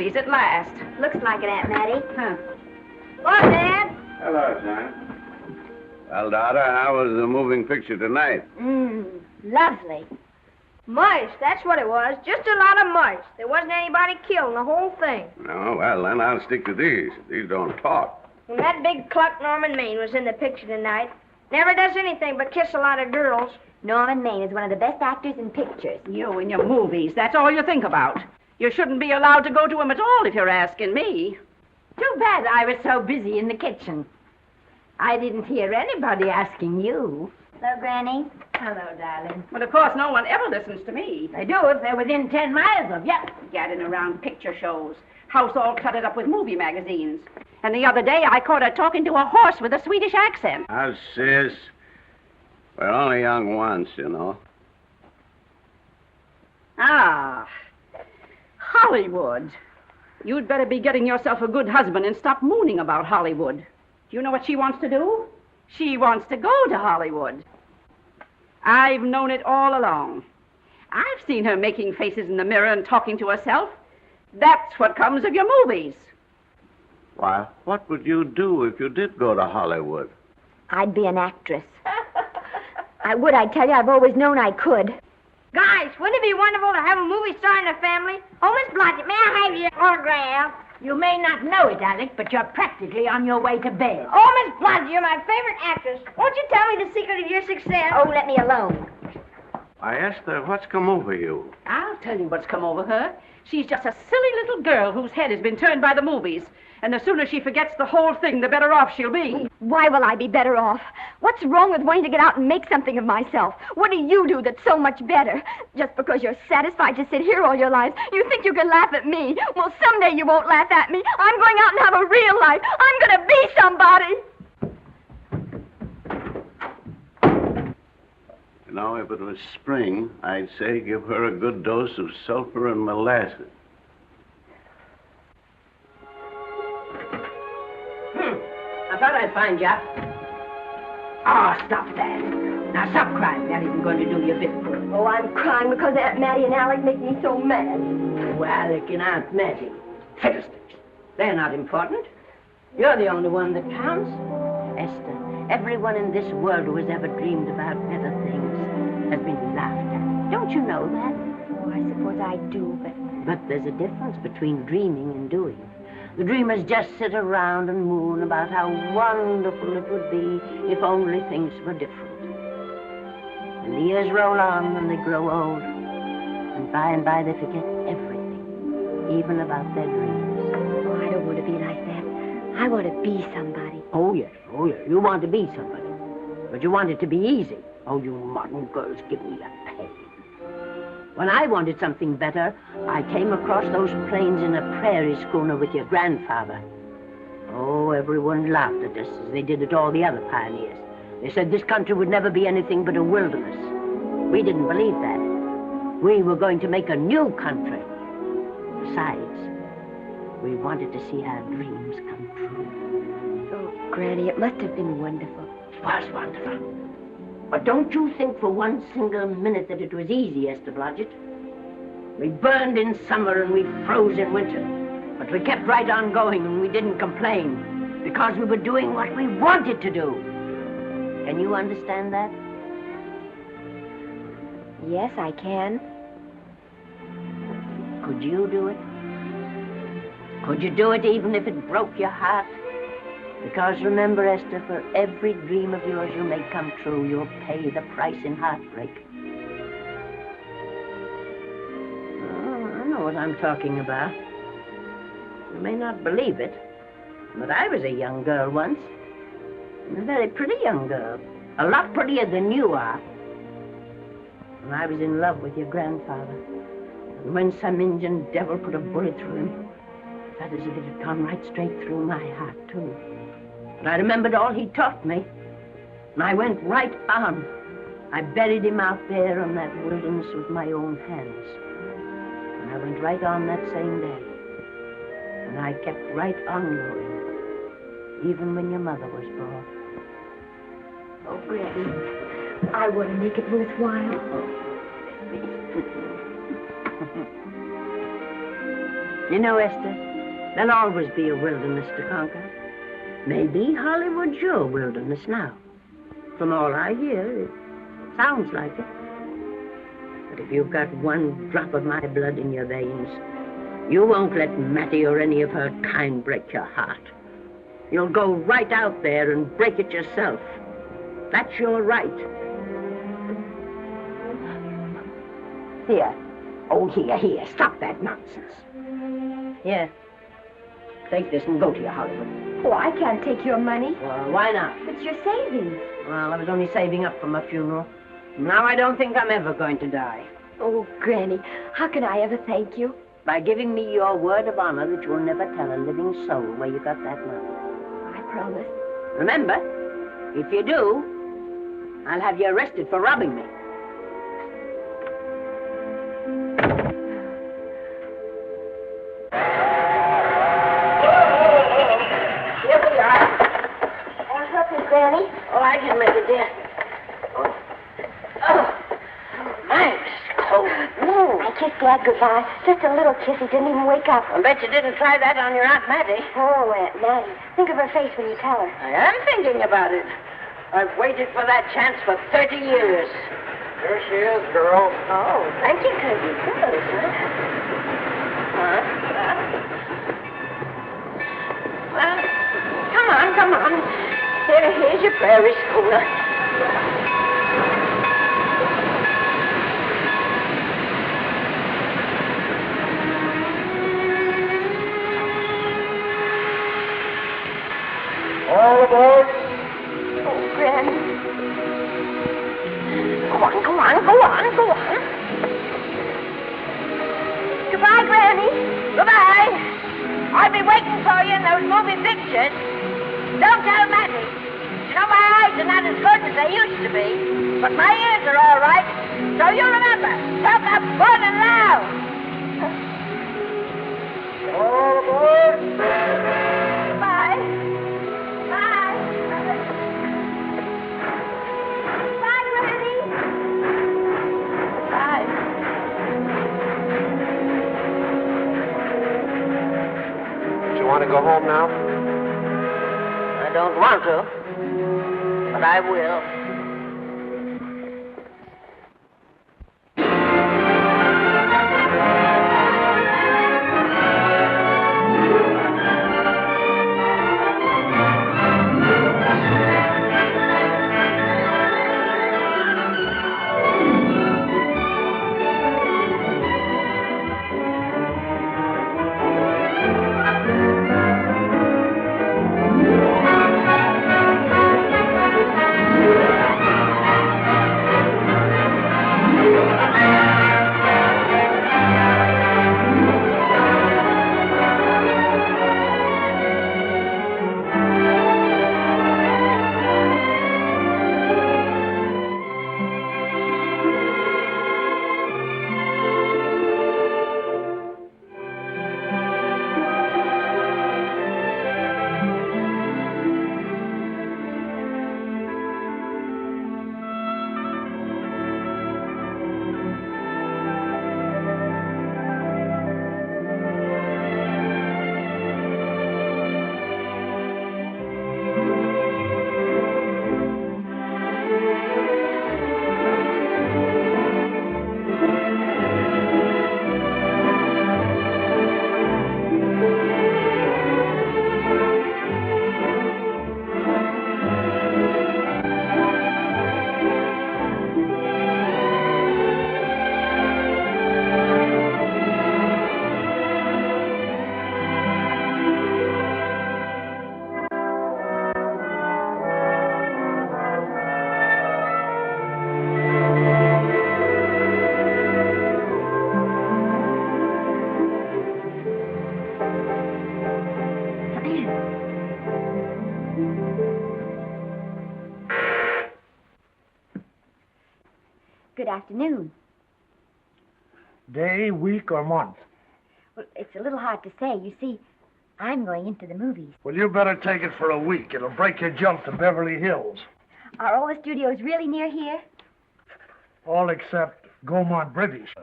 movies at last. Looks like it, Aunt Mattie. Huh. Hello, Dad. Hello, son. Well, daughter, how was the moving picture tonight? Lovely. Mice, that's what it was. Just a lot of mice. There wasn't anybody killed in the whole thing. No, well, then I'll stick to these. These don't talk. And that big cluck Norman Maine was in the picture tonight. Never does anything but kiss a lot of girls. Norman Maine is one of the best actors in pictures. You and your movies, that's all you think about. You shouldn't be allowed to go to him at all if you're asking me. Too bad I was so busy in the kitchen. I didn't hear anybody asking you. Hello, Granny. Hello, darling. But of course, no one ever listens to me. They do if they're within 10 miles of you. Gadding around picture shows. House all cluttered up with movie magazines. And the other day, I caught her talking to a horse with a Swedish accent. Now, sis, we're only young once, you know. Ah, Hollywood. You'd better be getting yourself a good husband and stop mooning about Hollywood. Do you know what she wants to do? She wants to go to Hollywood. I've known it all along. I've seen her making faces in the mirror and talking to herself. That's what comes of your movies. Why, what would you do if you did go to Hollywood? I'd be an actress. I would, I tell you. I've always known I could. Guys, wouldn't it be wonderful to have a movie star in the family? Oh, Miss Blodgett, may I have your autograph? You may not know it, Alec, but you're practically on your way to bed. Oh, Miss Blodgett, you're my favorite actress. Won't you tell me the secret of your success? Oh, let me alone. I asked her, what's come over you? I'll tell you what's come over her. She's just a silly little girl whose head has been turned by the movies. And the sooner she forgets the whole thing, the better off she'll be. Why will I be better off? What's wrong with wanting to get out and make something of myself? What do you do that's so much better? Just because you're satisfied to sit here all your life, you think you can laugh at me. Well, someday you won't laugh at me. I'm going out and have a real life. I'm going to be somebody. You know, if it was spring, I'd say give her a good dose of sulfur and molasses. I thought I'd find you. Oh, stop that. Now, stop crying. That isn't going to do you a bit of good. Oh, I'm crying because Aunt Mattie and Alec make me so mad. Oh, Alec and Aunt Mattie. Fiddlesticks. They're not important. You're the only one that counts. Esther, everyone in this world who has ever dreamed about better things has been laughed at. Don't you know that? Oh, I suppose I do, But there's a difference between dreaming and doing. The dreamers just sit around and moon about how wonderful it would be if only things were different. And the years roll on and they grow old, and by they forget everything, even about their dreams. Oh, I don't want to be like that. I want to be somebody. Oh, yes, you want to be somebody. But you want it to be easy. Oh, you modern girls give me a pain. When I wanted something better, I came across those plains in a prairie schooner with your grandfather. Oh, everyone laughed at us as they did at all the other pioneers. They said this country would never be anything but a wilderness. We didn't believe that. We were going to make a new country. Besides, we wanted to see our dreams come true. Oh, Granny, it must have been wonderful. It was wonderful. But don't you think for one single minute that it was easy, Esther Blodgett. We burned in summer and we froze in winter. But we kept right on going and we didn't complain because we were doing what we wanted to do. Can you understand that? Yes, I can. Could you do it? Could you do it even if it broke your heart? Because remember, Esther, for every dream of yours you make come true, you'll pay the price in heartbreak. Oh, I know what I'm talking about. You may not believe it, but I was a young girl once. A very pretty young girl. A lot prettier than you are. And I was in love with your grandfather. And when some Indian devil put a bullet through him, I felt as if it had gone right straight through my heart, too. But I remembered all he taught me, and I went right on. I buried him out there in that wilderness with my own hands. And I went right on that same day. And I kept right on going, even when your mother was born. Oh, Granny, I want to make it worthwhile. You know, Esther, there'll always be a wilderness to conquer. Maybe Hollywood's your wilderness now. From all I hear, it sounds like it. But if you've got one drop of my blood in your veins, you won't let Mattie or any of her kind break your heart. You'll go right out there and break it yourself. That's your right. Here. Oh, here. Stop that nonsense. Here. Take this and go to your Hollywood. Oh, I can't take your money. Well, why not? It's your savings. Well, I was only saving up for my funeral. Now I don't think I'm ever going to die. Oh, Granny, how can I ever thank you? By giving me your word of honor that you'll never tell a living soul where you got that money. I promise. Remember, if you do, I'll have you arrested for robbing me. Here we are. Want help me, Granny? Oh, I can make it, dear. Oh, nice cold. I kissed Dad goodbye. Just a little kiss. He didn't even wake up. I bet you didn't try that on your Aunt Mattie. Oh, Aunt Mattie. Think of her face when you tell her. I am thinking about it. I've waited for that chance for 30 years. Here she is, girl. Oh, thank you, Cousin. Good, huh? Well, come on. Here's your prairie schooner. All aboard. Oh, Granny. Go on. Goodbye, Granny. Goodbye. I'll be waiting for you in those movie pictures. Don't tell Mattie. You know, my eyes are not as good as they used to be, but my ears are all right. So you remember, talk up good and loud. All aboard. Goodbye. Bye. Bye, Granny. Bye. You want to go home now? I don't want to, but I will. Good afternoon. Day, week, or month? Well, it's a little hard to say. You see, I'm going into the movies. Well, you better take it for a week. It'll break your jump to Beverly Hills. Are all the studios really near here? All except Gaumont British.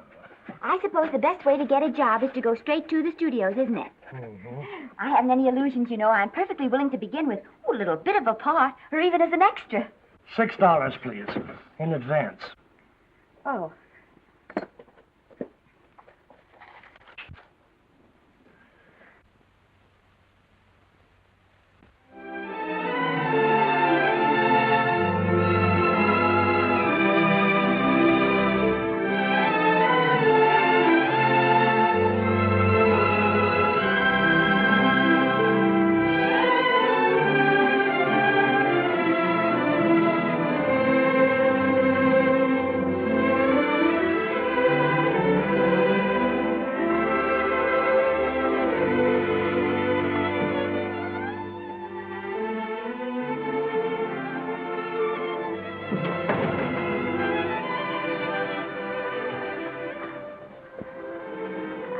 I suppose the best way to get a job is to go straight to the studios, isn't it? Mm-hmm. I haven't any illusions, you know. I'm perfectly willing to begin with a little bit of a part, or even as an extra. $6, please, in advance. Oh.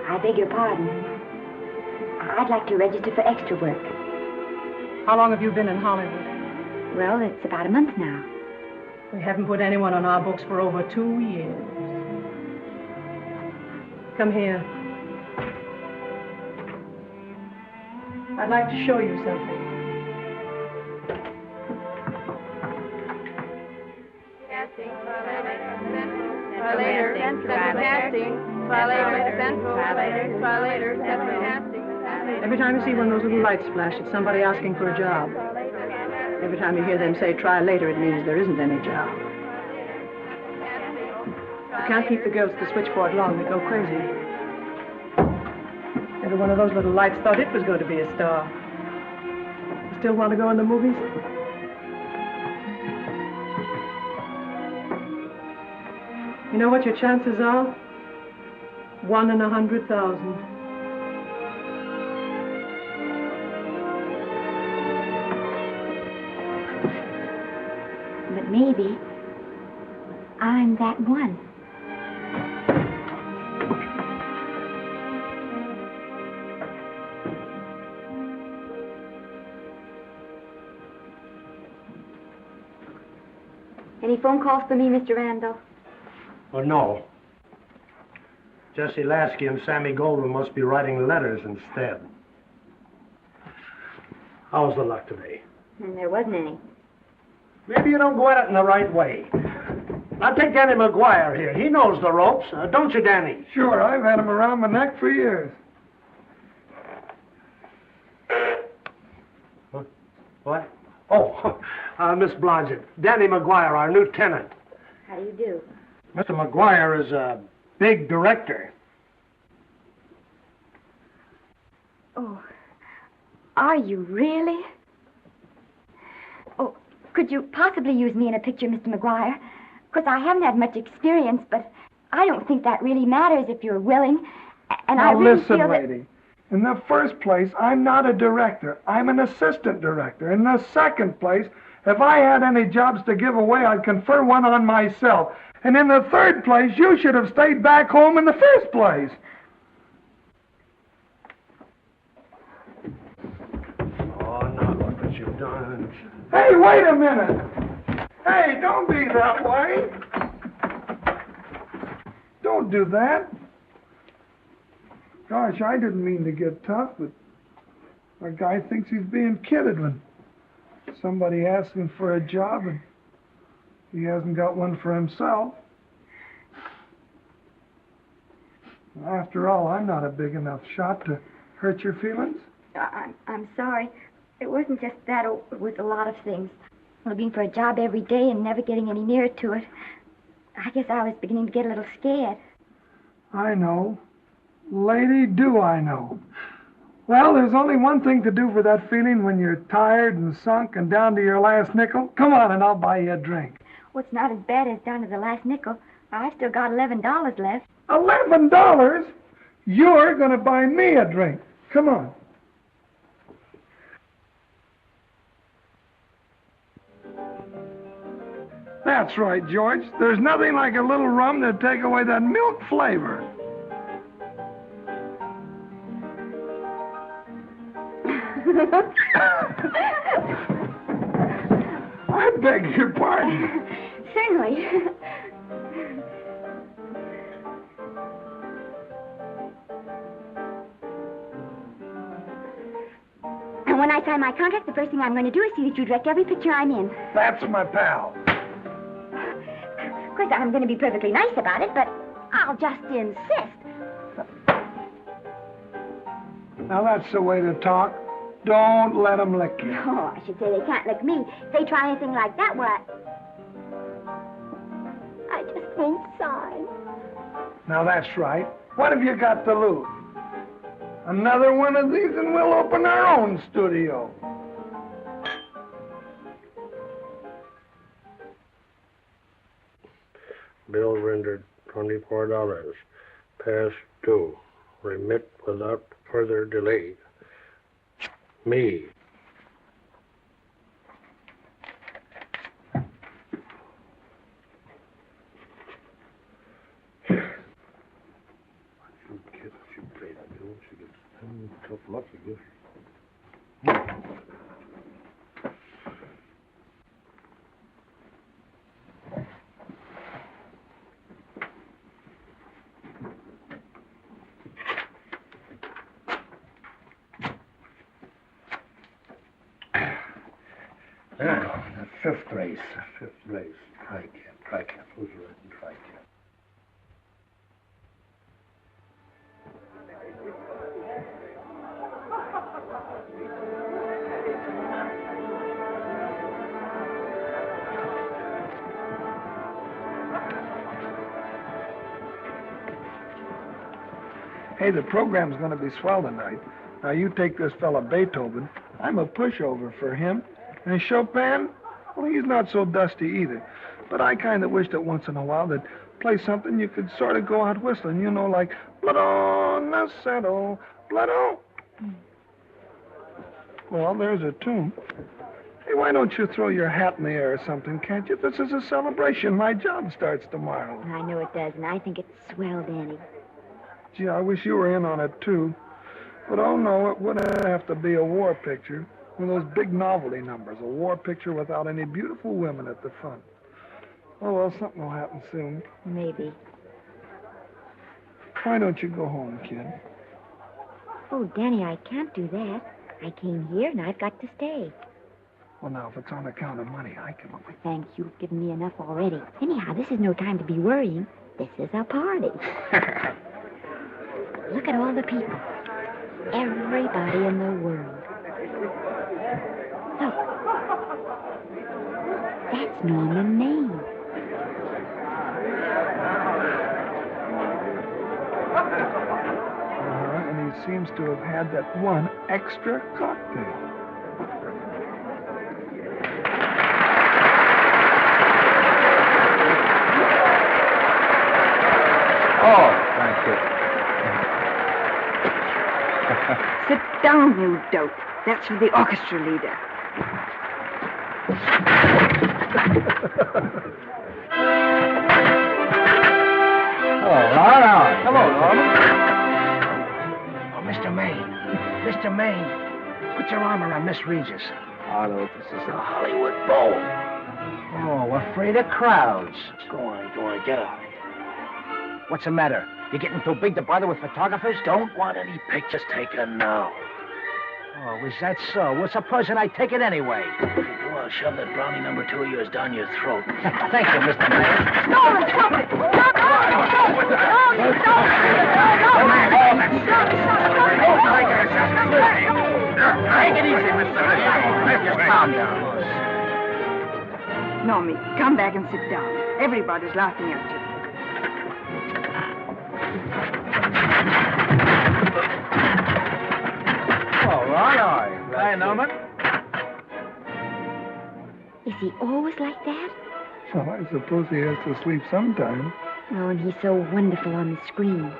I beg your pardon. I'd like to register for extra work. How long have you been in Hollywood? Well, it's about a month now. We haven't put anyone on our books for over 2 years. Come here. I'd like to show you something. Casting, try later, central casting. Every time you see one of those little lights flash, it's somebody asking for a job. Every time you hear them say try later, it means there isn't any job. You can't keep the girls at the switchboard long. They go crazy. Every one of those little lights thought it was going to be a star. You still want to go in the movies? You know what your chances are? 1 in 100,000. But maybe I'm that one. Any phone calls for me, Mr. Randall? Oh, no. Jesse Lasky and Sammy Goldwyn must be writing letters instead. How's the luck today? And there wasn't any. Maybe you don't go at it in the right way. Now take Danny McGuire here. He knows the ropes. Don't you, Danny? Sure, I've had him around my neck for years. Huh? What? Oh, Miss Blodgett. Danny McGuire, our new tenant. How do you do? Mr. McGuire is a big director. Oh, are you really? Oh, could you possibly use me in a picture, Mr. McGuire? Because I haven't had much experience, but I don't think that really matters if you're willing. And Now I really listen, feel that... lady. In the first place, I'm not a director. I'm an assistant director. In the second place, if I had any jobs to give away, I'd confer one on myself. And in the third place, you should have stayed back home in the first place. Oh, now look what you've done. Hey, wait a minute. Hey, don't be that way. Don't do that. Gosh, I didn't mean to get tough, but a guy thinks he's being kidded when somebody asks him for a job and he hasn't got one for himself. After all, I'm not a big enough shot to hurt your feelings. I'm sorry. It wasn't just that. It was a lot of things. Looking for a job every day and never getting any nearer to it. I guess I was beginning to get a little scared. I know. Lady, do I know. Well, there's only one thing to do for that feeling when you're tired and sunk and down to your last nickel. Come on and I'll buy you a drink. Well, it's not as bad as down to the last nickel. I've still got $11 left. $11? You're going to buy me a drink. Come on. That's right, George. There's nothing like a little rum to take away that milk flavor. I beg your pardon. Certainly. when I sign my contract, the first thing I'm going to do is see that you direct every picture I'm in. That's my pal. Of course, I'm going to be perfectly nice about it, but I'll just insist. Now, that's the way to talk. Don't let them lick you. Oh, I should say they can't lick me. If they try anything like that, well, I just won't sign. Now, that's right. What have you got to lose? Another one of these and we'll open our own studio. Bill rendered $24. Past due. Remit without further delay. Me. Tough luck, I guess. The fifth race. Tri-cap. Who's right in tri-cap? Hey, the program's going to be swell tonight. Now, you take this fella Beethoven. I'm a pushover for him. And Chopin, well, he's not so dusty either. But I kind of wish that once in a while they'd play something you could sort of go out whistling, you know, like Blood on the Saddle, Blood on. Well, there's a tune. Hey, why don't you throw your hat in the air or something, can't you? This is a celebration. My job starts tomorrow. I know it does, and I think it's swell, Danny. Gee, I wish you were in on it, too. But, oh, no, it wouldn't have to be a war picture. One of those big novelty numbers, a war picture without any beautiful women at the front. Oh, well, something will happen soon. Maybe. Why don't you go home, kid? Oh, Danny, I can't do that. I came here, and I've got to stay. Well, now, if it's on account of money, I can... Thanks, you've given me enough already. Anyhow, this is no time to be worrying. This is a party. Look at all the people. Everybody in the world. Look. That's Norman Maine. And he seems to have had that one extra cocktail. Oh, thank you. Sit down, you dope. That's for the orchestra leader. All right. Come on, Norman. Oh, Mr. Maine. Mr. Maine, put your arm around Miss Regis. Adolph, this is a Hollywood bowl. Oh, afraid of crowds. Go on, get out. What's the matter? You getting too big to bother with photographers? Don't want any pictures taken now. Oh, is that so? Well, supposing I take it anyway. If you do, I'll shove that brownie number 2 of yours down your throat. Thank you, Mr. Maine. Norman, stop it! Stop it! Take it easy, Mr. Just calm down. Normie, come back and sit down. Everybody's laughing at you. All right. Hi, Norman. Is he always like that? Well, I suppose he has to sleep sometime. Oh, and he's so wonderful on the screen.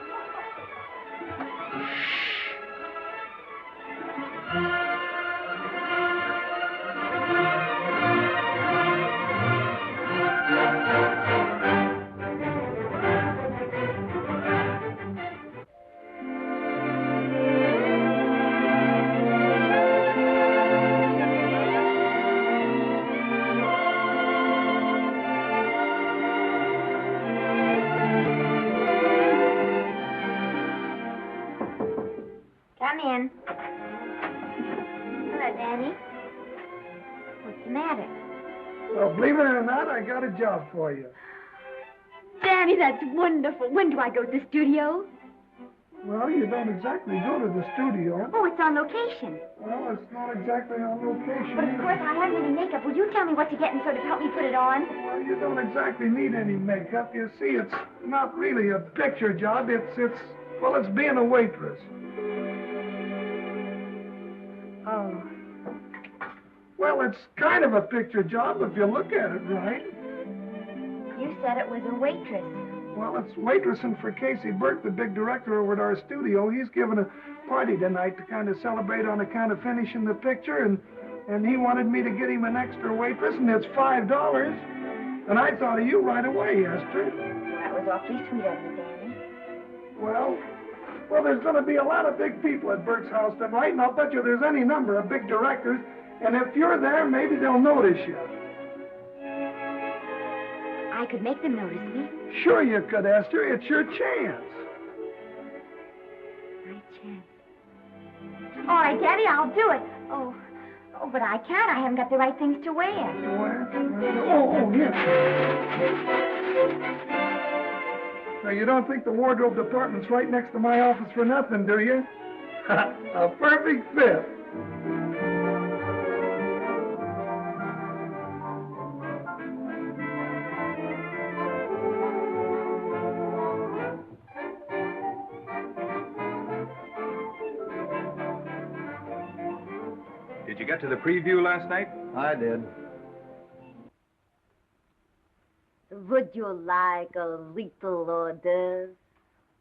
Danny. What's the matter? Well, believe it or not, I got a job for you. Danny, that's wonderful. When do I go to the studio? Well, you don't exactly go to the studio. Oh, it's on location. Well, it's not exactly on location. But of course, I haven't any makeup. Will you tell me what to get and sort of help me put it on? Well, you don't exactly need any makeup. You see, it's not really a picture job. It's being a waitress. Oh. Well, it's kind of a picture job if you look at it right. You said it was a waitress. Well, it's waitressing for Casey Burke, the big director over at our studio. He's giving a party tonight to kind of celebrate on account of finishing the picture, and he wanted me to get him an extra waitress, and it's $5. And I thought of you right away, Esther. That was awfully sweet of you, Danny. Well, there's going to be a lot of big people at Burke's house tonight, and I'll bet you there's any number of big directors, and if you're there, maybe they'll notice you. I could make them notice me. Sure you could, Esther. It's your chance. My chance. All right, Daddy, I'll do it. Oh, but I can't. I haven't got the right things to wear. To wear? Oh, yes. Now, you don't think the wardrobe department's right next to my office for nothing, do you? A perfect fit. Did you get to the preview last night? I did. Would you like a little hors d'oeuvre?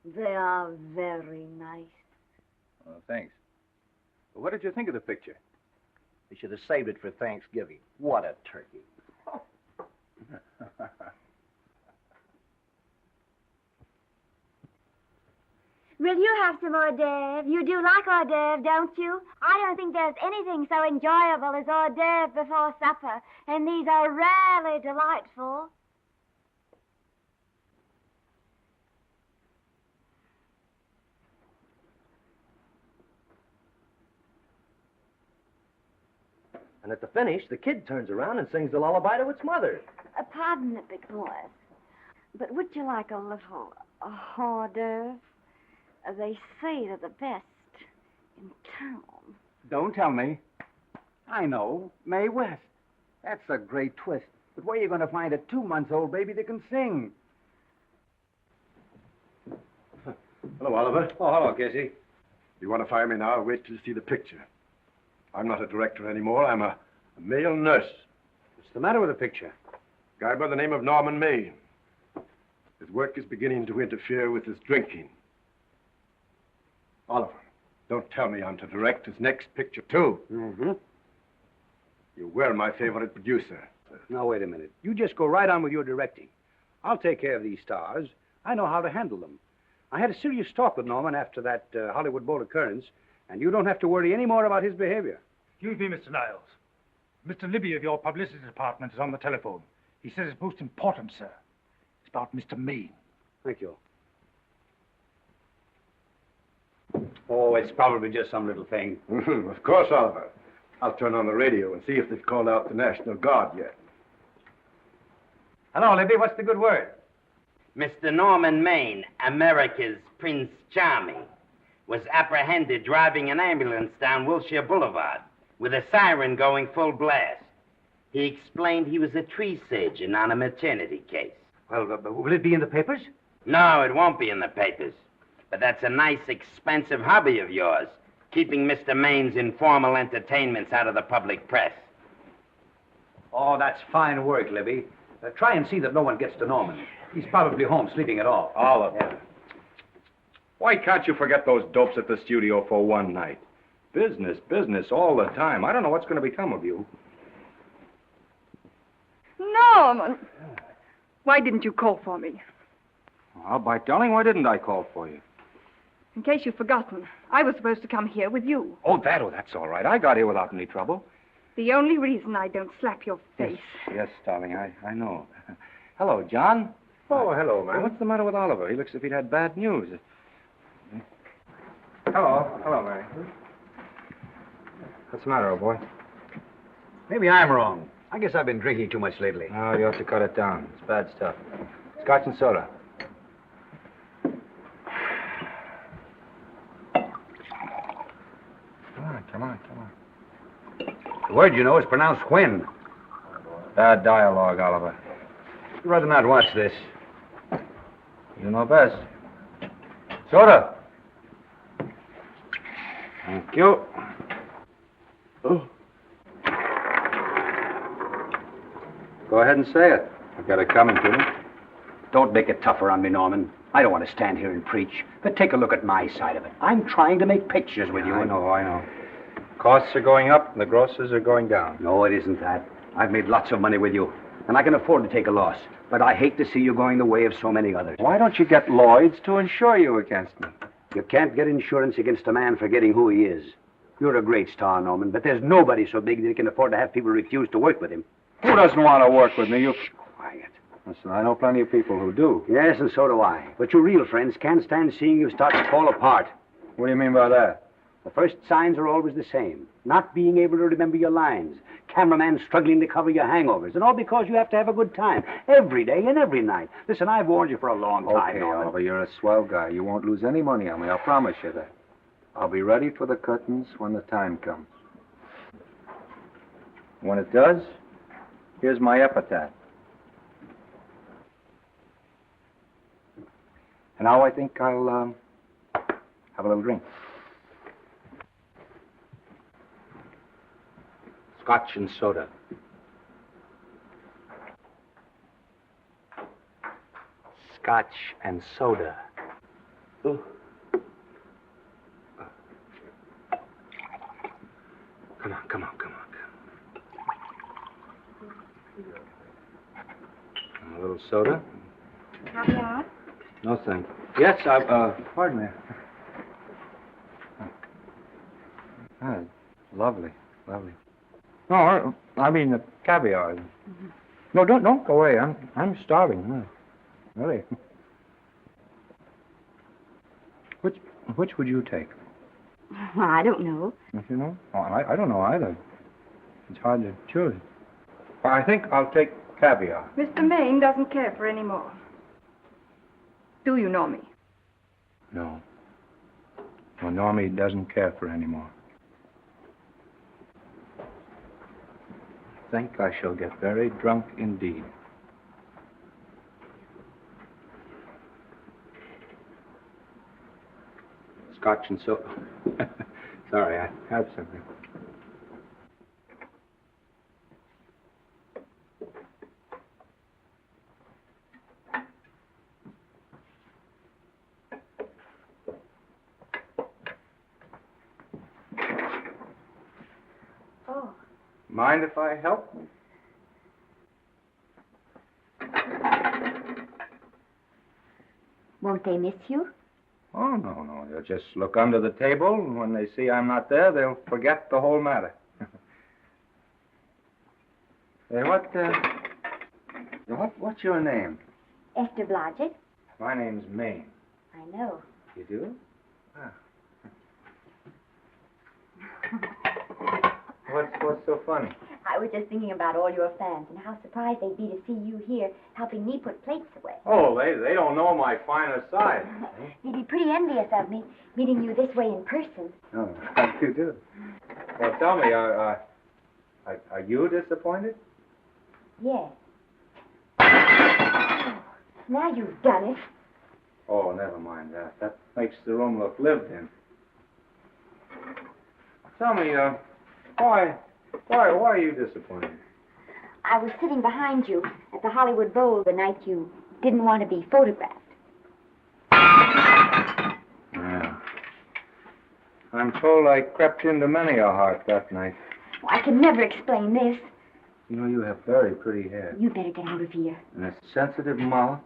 They are very nice. Well, thanks. Well, what did you think of the picture? They should have saved it for Thanksgiving. What a turkey. Will you have some hors d'oeuvre? You do like hors d'oeuvre, don't you? I don't think there's anything so enjoyable as hors d'oeuvre before supper, and these are really delightful. And at the finish, the kid turns around and sings the lullaby to its mother. Pardon the big boy, but would you like a little hors d'oeuvre? They say they're the best in town. Don't tell me. I know. Mae West. That's a great twist. But where are you going to find a 2-month-old baby that can sing? Hello, Oliver. Oh, hello, Casey. You want to fire me now? Wait till you see the picture. I'm not a director anymore. I'm a male nurse. What's the matter with the picture? Guy by the name of Norman Maine. His work is beginning to interfere with his drinking. Oliver, don't tell me I'm to direct his next picture, too. Mm-hmm. You were my favorite producer. Now, wait a minute. You just go right on with your directing. I'll take care of these stars. I know how to handle them. I had a serious talk with Norman after that Hollywood boat occurrence, and you don't have to worry any more about his behavior. Excuse me, Mr. Niles. Mr. Libby of your publicity department is on the telephone. He says it's most important, sir. It's about Mr. Maine. Thank you. Oh, it's probably just some little thing. Of course, Oliver. I'll turn on the radio and see if they've called out the National Guard yet. Hello, Libby. What's the good word? Mr. Norman Maine, America's Prince Charming, was apprehended driving an ambulance down Wilshire Boulevard with a siren going full blast. He explained he was a tree surgeon on a maternity case. Well, will it be in the papers? No, it won't be in the papers. But that's a nice, expensive hobby of yours, keeping Mr. Maine's informal entertainments out of the public press. Oh, that's fine work, Libby. Try and see that no one gets to Norman. He's probably home sleeping it off. Oliver. Yeah. Why can't you forget those dopes at the studio for one night? Business, business, all the time. I don't know what's going to become of you. Norman! Why didn't you call for me? Well, by darling, why didn't I call for you? In case you've forgotten, I was supposed to come here with you. Oh, that's all right. I got here without any trouble. The only reason I don't slap your face. Yes, darling, I know. Hello, John. Oh, hello, man. What's the matter with Oliver? He looks as if he'd had bad news. Hello, Mary. What's the matter, old boy? Maybe I'm wrong. I guess I've been drinking too much lately. Oh, you ought to cut it down. It's bad stuff. Scotch and soda. Come on. The word, you know, is pronounced when. Bad dialogue, Oliver. I'd rather not watch this. You know best. Soda. Thank you. Oh. Go ahead and say it. I've got it coming to me. Don't make it tougher on me, Norman. I don't want to stand here and preach, but take a look at my side of it. I'm trying to make pictures with you. I know. Costs are going up and the grosses are going down. No, it isn't that. I've made lots of money with you, and I can afford to take a loss. But I hate to see you going the way of so many others. Why don't you get Lloyd's to insure you against me? You can't get insurance against a man forgetting who he is. You're a great star, Norman, but there's nobody so big that he can afford to have people refuse to work with him. Who doesn't want to work with me? You... Quiet. Listen, I know plenty of people who do. Yes, and so do I. But your real friends can't stand seeing you start to fall apart. What do you mean by that? The first signs are always the same. Not being able to remember your lines. Cameraman struggling to cover your hangovers. And all because you have to have a good time. Every day and every night. Listen, I've warned you for a long time, Okay, Norman. Oliver, you're a swell guy. You won't lose any money on me. I'll promise you that. I'll be ready for the curtains when the time comes. When it does, here's my epitaph. And now I think I'll have a little drink. Scotch and soda. Scotch and soda. Ooh. Come on. A little soda? Caviar? No, thank you. Yes, pardon me. Lovely. No, I mean the caviar. Mm-hmm. No, don't go away. I'm starving. Really. Which would you take? Well, I don't know. Don't you know? Oh, I don't know either. It's hard to choose. I think I'll take caviar. Mr. Maine doesn't care for any more. Do you know me? No. Well, Normie doesn't care for any more. I think I shall get very drunk indeed. Scotch and soda. Sorry, I have something. Oh. Mind if I help? Won't they miss you? Oh, no. They'll just look under the table, and when they see I'm not there, they'll forget the whole matter. Hey, what's your name? Esther Blodgett. My name's Maine. I know. You do? Ah. What's so funny? I was just thinking about all your fans and how surprised they'd be to see you here helping me put plates away. Oh, they don't know my finer side. They'd be pretty envious of me, meeting you this way in person. Oh, you do. Well, tell me, are you disappointed? Yes. Oh, now you've done it. Oh, never mind that. That makes the room look lived in. Tell me, why are you disappointed? I was sitting behind you at the Hollywood Bowl the night you didn't want to be photographed. Yeah. I'm told I crept into many a heart that night. Well, I can never explain this. You know, you have very pretty hair. You better get out of here. And a sensitive mouth.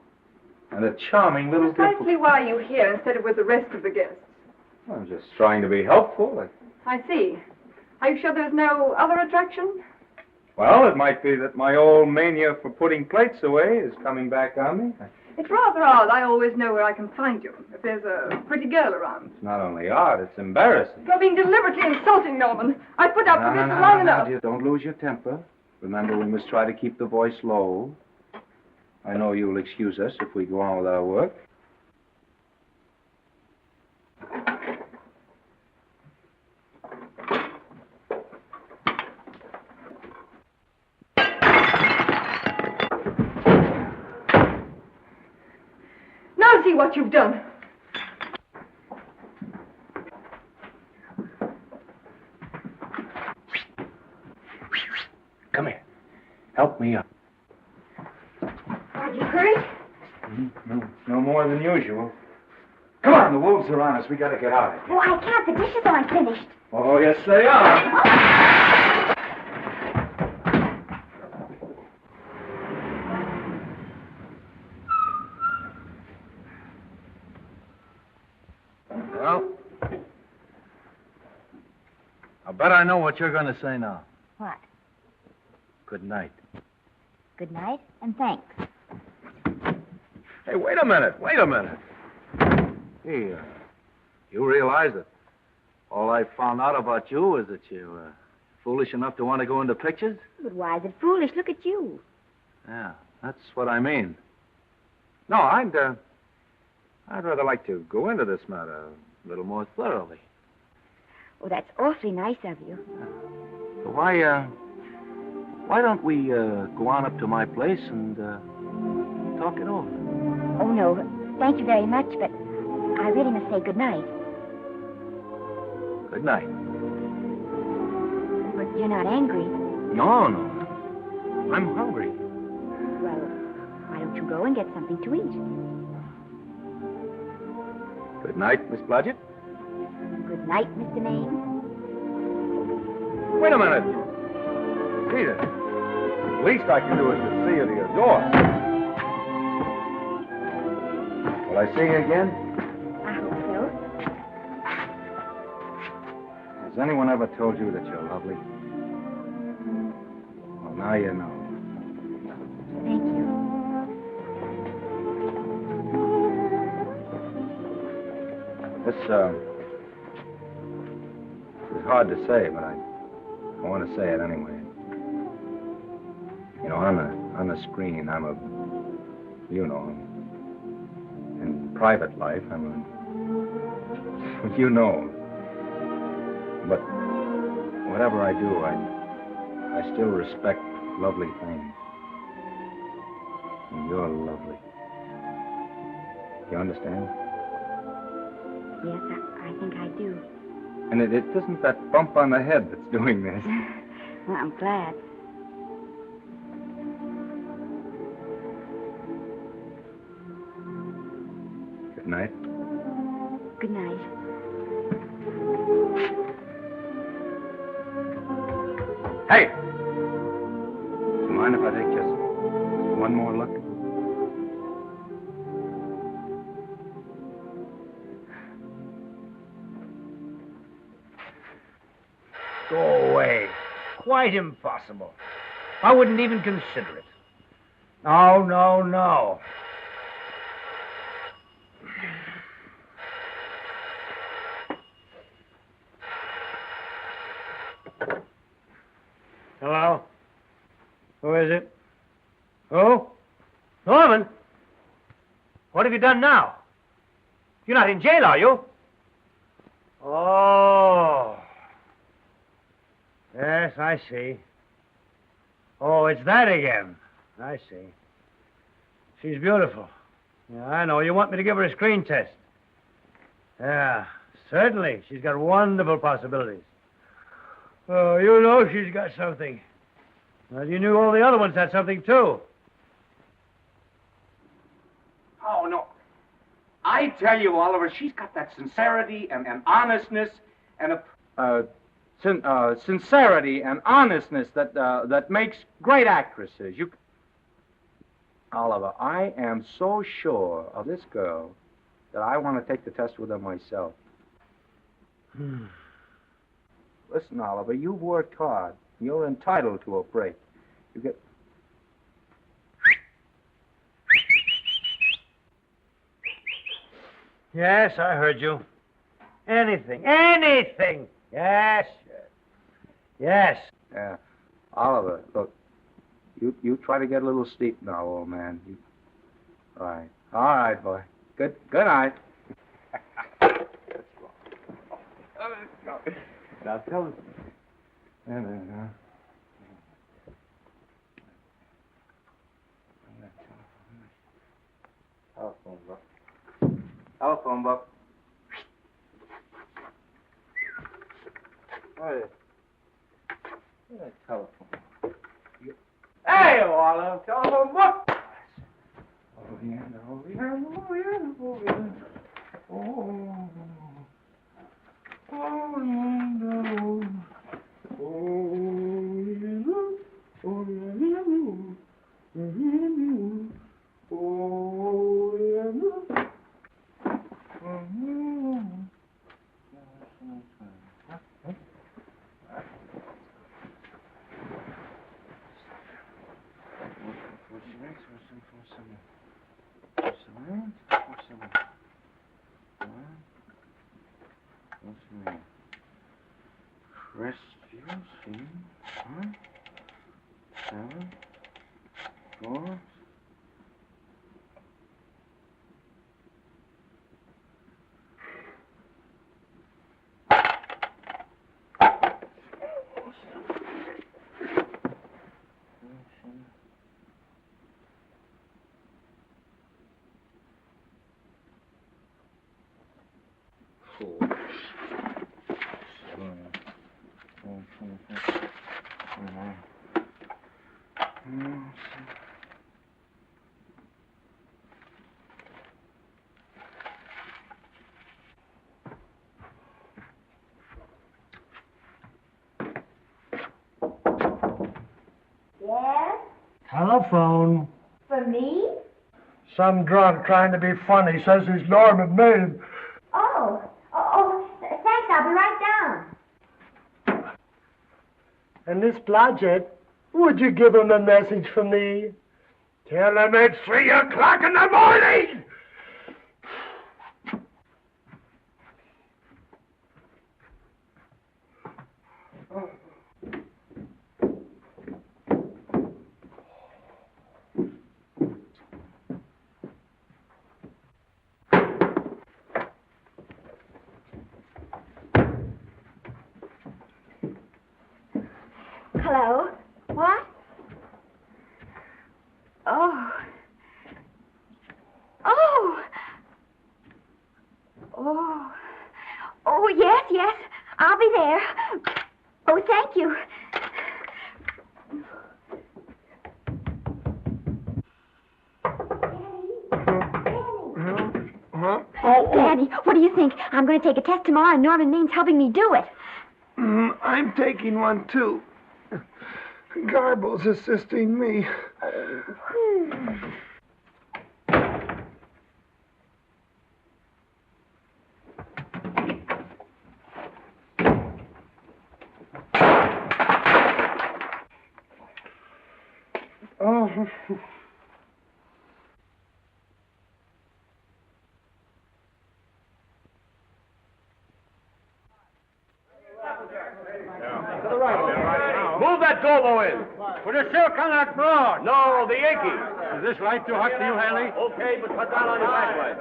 And a charming little Precisely why are you here instead of with the rest of the guests? I'm just trying to be helpful. I see. Are you sure there's no other attraction? Well, it might be that my old mania for putting plates away is coming back on me. It's rather odd. I always know where I can find you if there's a pretty girl around. It's not only odd, it's embarrassing. You're being deliberately insulting, Norman. I've put up with this long enough. Dear, don't lose your temper. Remember, we must try to keep the voice low. I know you'll excuse us if we go on with our work. Now see what you've done. Come here. Help me up. Are you hurt? No more than usual. Come on, the wolves are on us. We gotta get out of here. Oh, I can't. The dishes aren't finished. Oh, yes, they are. Well, I bet I know what you're going to say now. What? Good night. Good night, and thanks. Hey, wait a minute. Hey, you realize that all I found out about you is that you're foolish enough to want to go into pictures? But why is it foolish? Look at you. Yeah, that's what I mean. No, I'd rather like to go into this matter a little more thoroughly. Oh, that's awfully nice of you. So why don't we go on up to my place and talk it over? Oh, no. Thank you very much, but I really must say good night. Good night. But you're not angry. No. I'm hungry. Well, why don't you go and get something to eat? Good night, Miss Blodgett. Good night, Mr. Maine. Wait a minute. Peter, the least I can do is to see you to your door. Will I see you again? I hope so. Has anyone ever told you that you're lovely? Well, now you know. Thank you. This is hard to say, but I want to say it anyway. You know, on the screen, I'm a, you know, in private life, I'm a, you know. But whatever I do, I still respect lovely things. And you're lovely. You understand? Yes, I think I do. And it isn't that bump on the head that's doing this. Well, I'm glad. Good night. Good night. Hey! Do you mind if I take just one more look? Go away. Quite impossible. I wouldn't even consider it. No. Hello? Who is it? Who? Norman? What have you done now? You're not in jail, are you? Oh. Yes, I see. Oh, it's that again. I see. She's beautiful. Yeah, I know. You want me to give her a screen test? Yeah, certainly. She's got wonderful possibilities. Oh, you know she's got something. Well, you knew all the other ones had something, too. Oh, no. I tell you, Oliver, she's got that sincerity and honestness and a... sincerity and honestness that makes great actresses. Oliver, I am so sure of this girl that I want to take the test with her myself. Listen, Oliver, you've worked hard. You're entitled to a break. You get... Yes, I heard you. Anything. Anything. Yes. Yes. Yeah. Oliver, look, you try to get a little sleep now, old man. Right. All right, boy. Good night. Now tell us. Telephone book. Telephone book. Telephone. Hey, Oliver, telephone book. Oh, yeah. Yes? Telephone. For me? Some drunk trying to be funny says he's Norman Maine. Thanks, I'll be right down. And this Blodgett, would you give him a message from me? Tell him it's 3 o'clock in the morning! Hello? What? Oh. Oh, yes. I'll be there. Oh, thank you. Daddy, what do you think? I'm going to take a test tomorrow, and Norman Maine's helping me do it. I'm taking one, too. Garble's assisting me. Oh. Move that Golo in. Put a silk on that broad. No, the Yankee. Is this light too hot for you, Haley? Okay, but cut down on your backlight.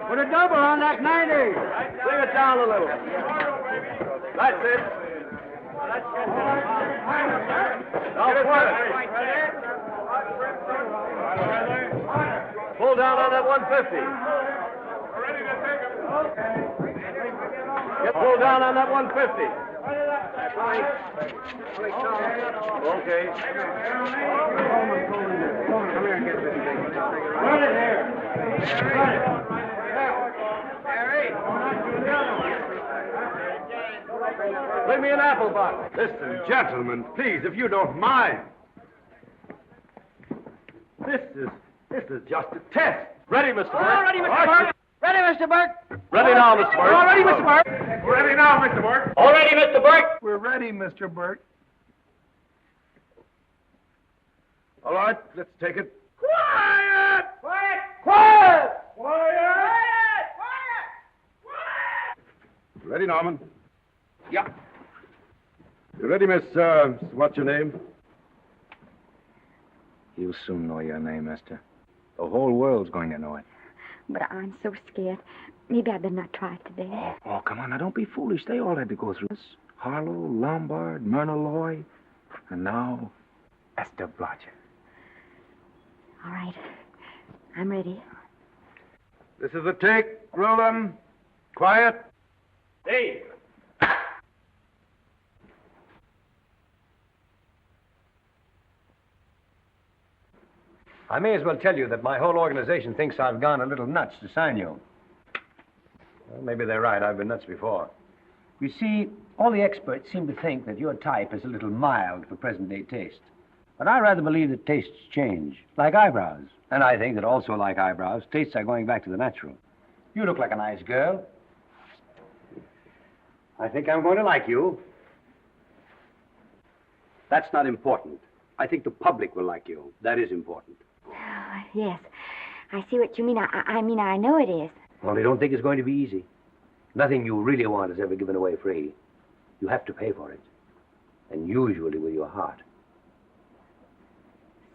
Put a double on that 90. Bring it down a little. That's it. Now pull it. Pull down on that 150. Get pulled down on that 150. Okay. Come here and get this thing. Run it here. Run it. Bring me an apple box. Listen, gentlemen, please, if you don't mind. This is just a test. Ready, Mr. Burke? All ready, Mr. Burke. Ready, Mr. Burke. Ready now, Mr. Burke. All ready, Mr. Burke. Ready now, Mr. Burke. All ready, Mr. Burke. We're ready, Mr. Burke. All right, let's take it. Quiet! Quiet! Quiet! Quiet! Quiet! Ready, Norman? Yeah. You ready, Miss, what's your name? You'll soon know your name, Esther. The whole world's going to know it. But I'm so scared. Maybe I better not try it today. Oh, come on. Now, don't be foolish. They all had to go through this. Harlow, Lombard, Myrna Loy, and now Esther Blodgett. All right. I'm ready. This is the take. Rolling. Quiet. Hey. I may as well tell you that my whole organization thinks I've gone a little nuts to sign you. Well, maybe they're right. I've been nuts before. You see, all the experts seem to think that your type is a little mild for present-day taste. But I rather believe that tastes change, like eyebrows. And I think that also like eyebrows, tastes are going back to the natural. You look like a nice girl. I think I'm going to like you. That's not important. I think the public will like you. That is important. Oh, yes. I see what you mean. I mean, I know it is. Only don't think it's going to be easy. Nothing you really want is ever given away free. You have to pay for it. And usually with your heart.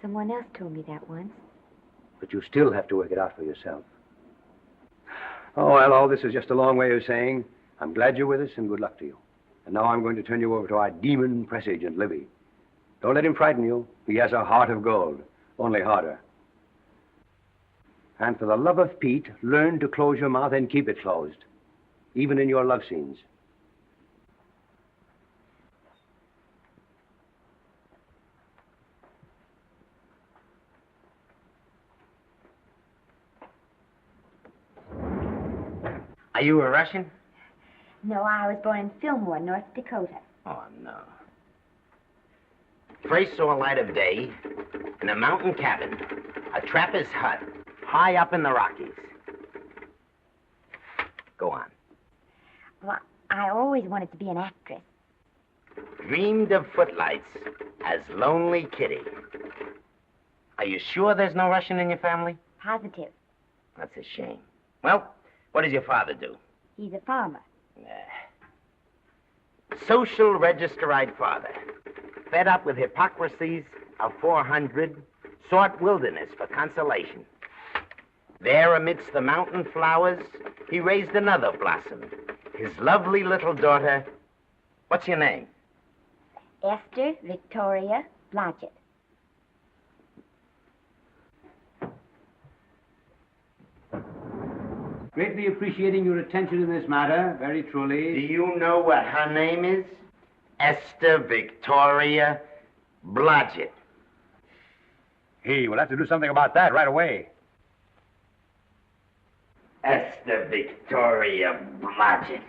Someone else told me that once. But you still have to work it out for yourself. Oh, well, all this is just a long way of saying, I'm glad you're with us and good luck to you. And now I'm going to turn you over to our demon press agent, Libby. Don't let him frighten you. He has a heart of gold, only harder. And for the love of Pete, learn to close your mouth and keep it closed, even in your love scenes. Are you a Russian? No, I was born in Fillmore, North Dakota. Oh, no. First saw light of day in a mountain cabin, a trapper's hut, high up in the Rockies. Go on. Well, I always wanted to be an actress. Dreamed of footlights as Lonely Kitty. Are you sure there's no Russian in your family? Positive. That's a shame. Well, what does your father do? He's a farmer. Social registerite father. Fed up with hypocrisies of 400, sought wilderness for consolation. There amidst the mountain flowers, he raised another blossom, his lovely little daughter. What's your name? Esther Victoria Blodgett. Greatly appreciating your attention in this matter, very truly. Do you know what her name is? Esther Victoria Blodgett. Hey, we'll have to do something about that right away. Esther Victoria Blodgett.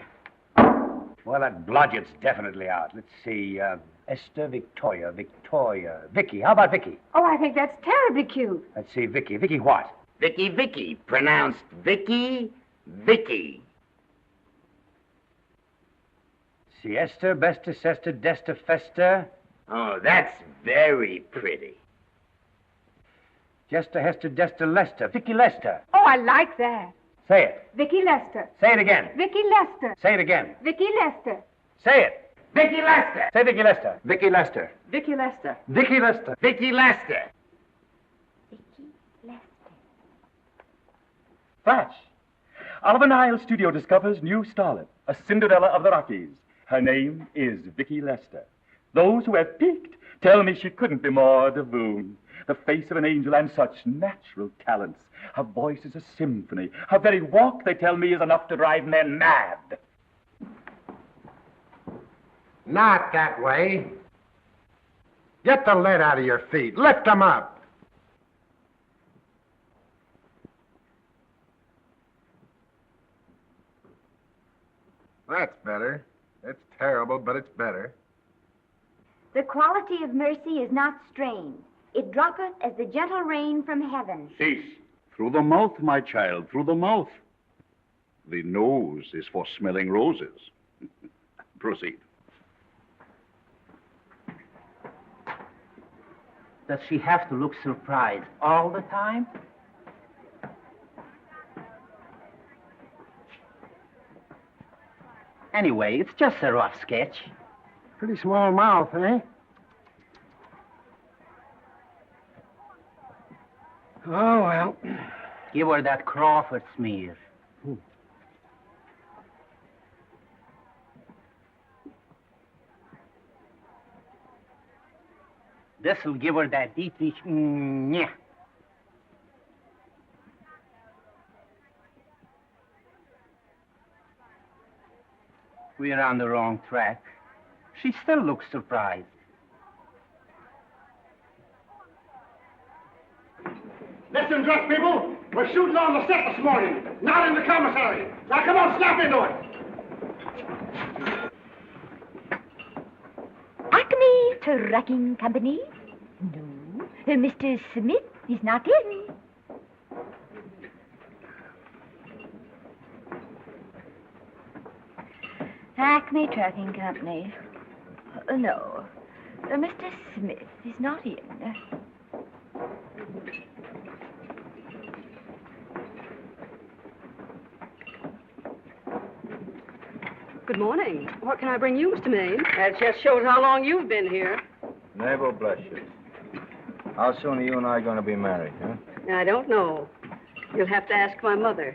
Well, that Blodgett's definitely out. Let's see, Esther Victoria, Vicky. How about Vicky? Oh, I think that's terribly cute. Let's see, Vicky. Vicky what? Vicky, pronounced Vicky. See, Esther, Besta, Sesta, Desta, Festa. Oh, that's very pretty. Jester, Hester, Desta, Lester. Vicky Lester. Oh, I like that. Say it. Vicky Lester. Say it again. Vicky Lester. Say it again. Vicky Lester. Say it. Vicky Lester. Say Vicky Lester. Vicky Lester. Vicky Lester. Vicky Lester. Vicky Lester. Flash! Oliver Niles Studio discovers new starlet, a Cinderella of the Rockies. Her name is Vicky Lester. Those who have peeked tell me she couldn't be more divoon. The face of an angel and such natural talents. Her voice is a symphony. Her very walk, they tell me, is enough to drive men mad. Not that way. Get the lead out of your feet. Lift them up. That's better. It's terrible, but it's better. The quality of mercy is not strained. It droppeth as the gentle rain from heaven. Cease. Through the mouth, my child, through the mouth. The nose is for smelling roses. Proceed. Does she have to look surprised all the time? Anyway, it's just a rough sketch. Pretty small mouth, eh? Oh, well. Give her that Crawford smear. This'll give her that Dietrich. Yeah. We're on the wrong track. She still looks surprised. Listen, dress people. We're shooting on the set this morning, not in the commissary. Now, come on, snap into it. Acme Trucking Company? No. Mr. Smith is not in. Acme Trucking Company. No. Mr. Smith is not in. Good morning. What can I bring you, Mr. Maine? That just shows how long you've been here. Mabel, bless you. How soon are you and I going to be married, huh? I don't know. You'll have to ask my mother.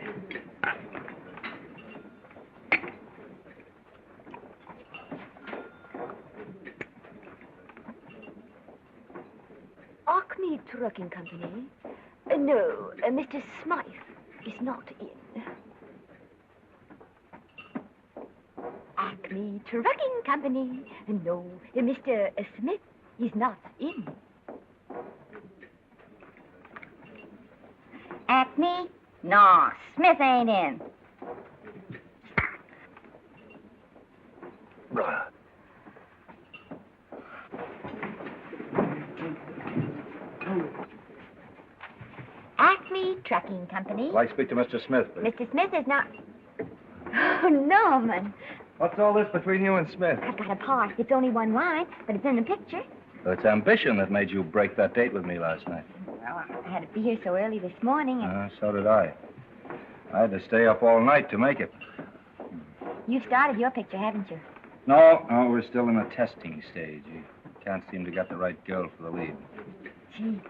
Acme Trucking Company? No, Mr. Smythe is not in. Acme Trucking Company? No, Mr. Smith is not in. Acme? No, Smith ain't in. Acme Trucking Company? I'd like to speak to Mr. Smith, please. Mr. Smith is not... Oh, Norman. What's all this between you and Smith? I've got a part. It's only one line, but it's in the picture. So it's ambition that made you break that date with me last night. Well, I had to be here so early this morning, and So did I. I had to stay up all night to make it. you've started your picture, haven't you? No, we're still in the testing stage. You can't seem to get the right girl for the lead. Gee,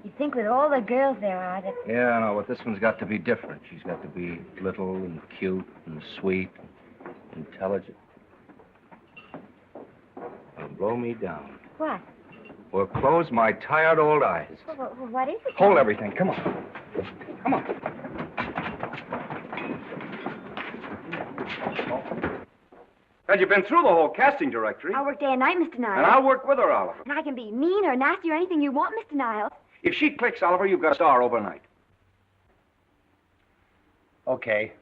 you'd think with all the girls there are that... Yeah, I know, but this one's got to be different. She's got to be little and cute and sweet and intelligent. It'll blow me down. What? Well, close my tired old eyes. What is it? Hold everything. Come on. Come on. Well, you've been through the whole casting directory. I'll work day and night, Mr. Niles. And I'll work with her, Oliver. And I can be mean or nasty or anything you want, Mr. Niles. If she clicks, Oliver, you've got a star overnight. Okay.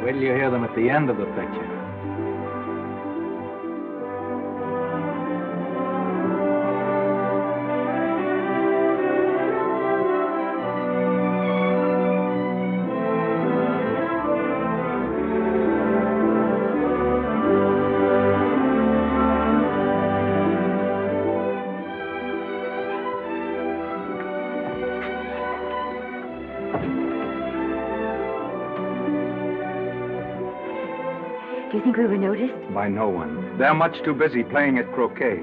Wait till you hear them at the end of the picture. Do you think we were noticed? By no one. They're much too busy playing at croquet.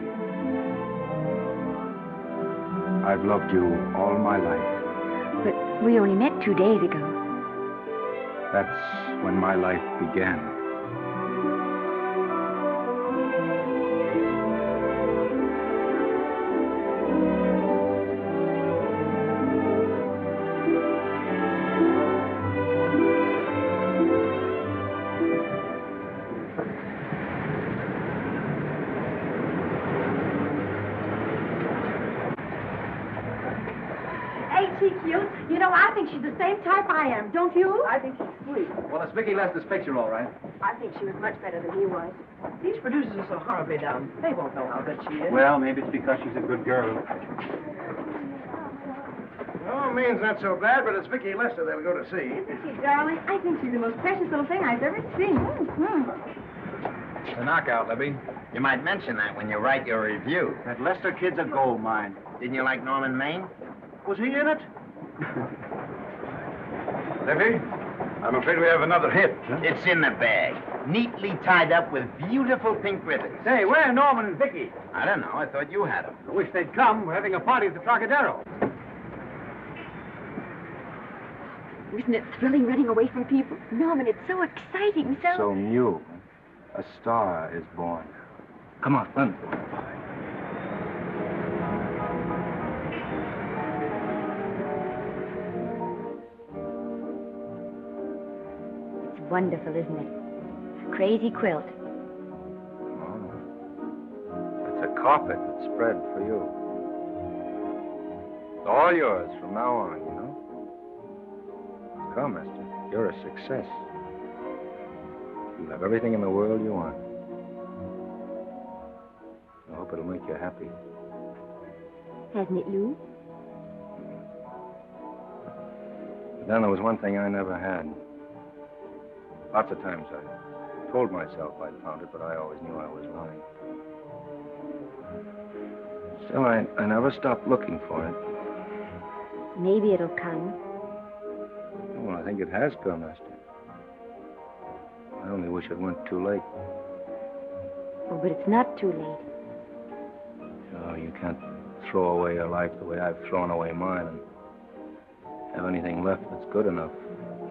I've loved you all my life. But we only met 2 days ago. That's when my life began. she cute? You know, I think she's the same type I am, don't you? I think she's sweet. Well, it's Vicky Lester's picture, all right. I think she was much better than he was. These producers are so horribly dumb. They won't know how good she is. Well, maybe it's because she's a good girl. Oh, Maine's not so bad, but it's Vicky Lester they'll go to see. Isn't she, darling? I think she's the most precious little thing I've ever seen. The knockout, Libby. You might mention that when you write your review. That Lester kid's a gold mine. Didn't you like Norman Maine? Was he in it? Libby, I'm afraid we have another hit. Huh? It's in the bag, neatly tied up with beautiful pink ribbons. Say, where are Norman and Vicky? I don't know. I thought you had them. I wish they'd come. We're having a party at the Trocadero. Isn't it thrilling running away from people? Norman, it's so exciting, So new. A star is born. Come on, run. It's wonderful, isn't it? A crazy quilt. Oh. It's a carpet that's spread for you. It's all yours from now on, you know? Come, mister. You're a success. You have everything in the world you want. I hope it'll make you happy. Hasn't it, Lou? But then there was one thing I never had. Lots of times I told myself I'd found it, but I always knew I was lying. Still, I never stopped looking for it. Maybe it'll come. Well, I think it has come, Esther. I only wish it weren't too late. Oh, but it's not too late. Oh, you can't throw away your life the way I've thrown away mine and have anything left that's good enough.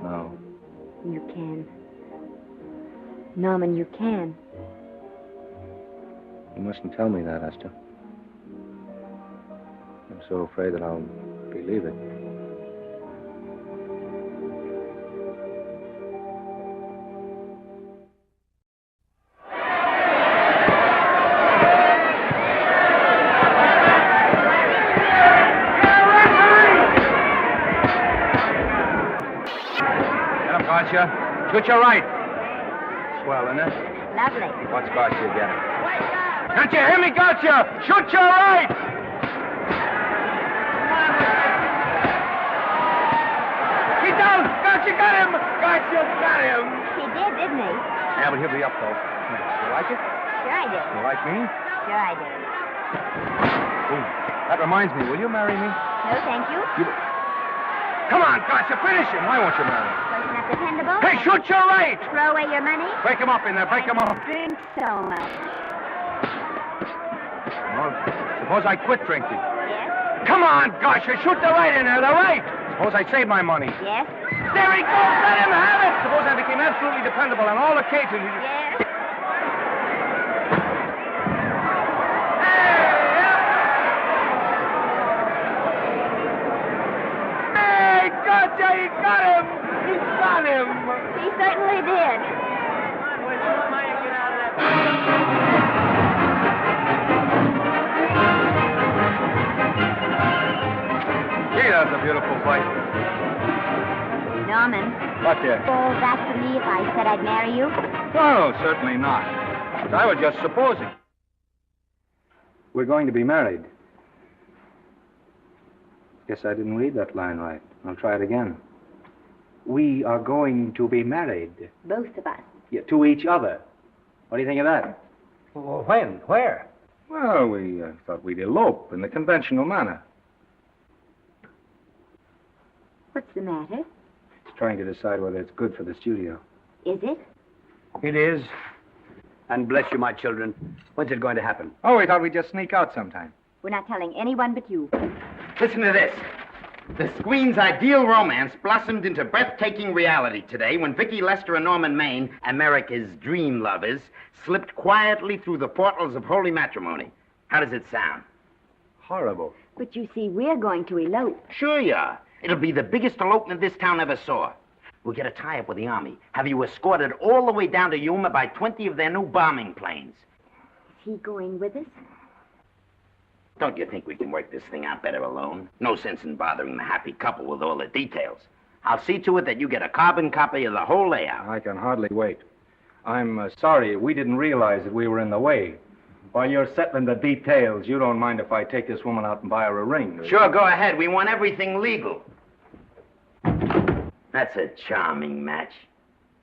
No. You can. Norman, you can. You mustn't tell me that, Esther. I'm so afraid that I'll believe it. Gotcha. Shoot your right. Swell, isn't it? Lovely. What's Gotcha getting? Can't you hear me, Gotcha? Shoot your right! He's down! Gotcha got him! Gotcha got him! He did, didn't he? Yeah, but he'll be up, though. You like it? Sure I did. You like me? Sure I did. Ooh, that reminds me. Will you marry me? No, thank you. Come on, Gotcha, finish him. Why won't you marry me? Wasn't that dependable? Hey, shoot your right! Throw away your money? Break him up in there. Break him up. Drink so much. Well, suppose I quit drinking. Yes? Come on, Gotcha, shoot the right in there, the right. Suppose I save my money. Yes? There he goes. Let him have it. Suppose I became absolutely dependable on all occasions. Yes? Gotcha, he got him! He got him! He certainly did. Gee, that's a beautiful fight. Norman. What, dear? Oh, that for me if I said I'd marry you? No, certainly not. But I was just supposing. We're going to be married. Guess I didn't read that line right. I'll try it again. We are going to be married. Both of us. Yeah, to each other. What do you think of that? Well, when? Where? Well, we thought we'd elope in the conventional manner. What's the matter? It's trying to decide whether it's good for the studio. Is it? It is. And bless you, my children. When's it going to happen? Oh, we thought we'd just sneak out sometime. We're not telling anyone but you. Listen to this. The screen's ideal romance blossomed into breathtaking reality today when Vicky Lester and Norman Maine, America's dream lovers, slipped quietly through the portals of holy matrimony. How does it sound? Horrible. But you see, we're going to elope. Sure you are. It'll be the biggest elopement this town ever saw. We'll get a tie-up with the Army, have you escorted all the way down to Yuma by 20 of their new bombing planes. Is he going with us? Don't you think we can work this thing out better alone? No sense in bothering the happy couple with all the details. I'll see to it that you get a carbon copy of the whole layout. I can hardly wait. I'm sorry we didn't realize that we were in the way. While you're settling the details, you don't mind if I take this woman out and buy her a ring, do you? Sure, go ahead. We want everything legal. That's a charming match.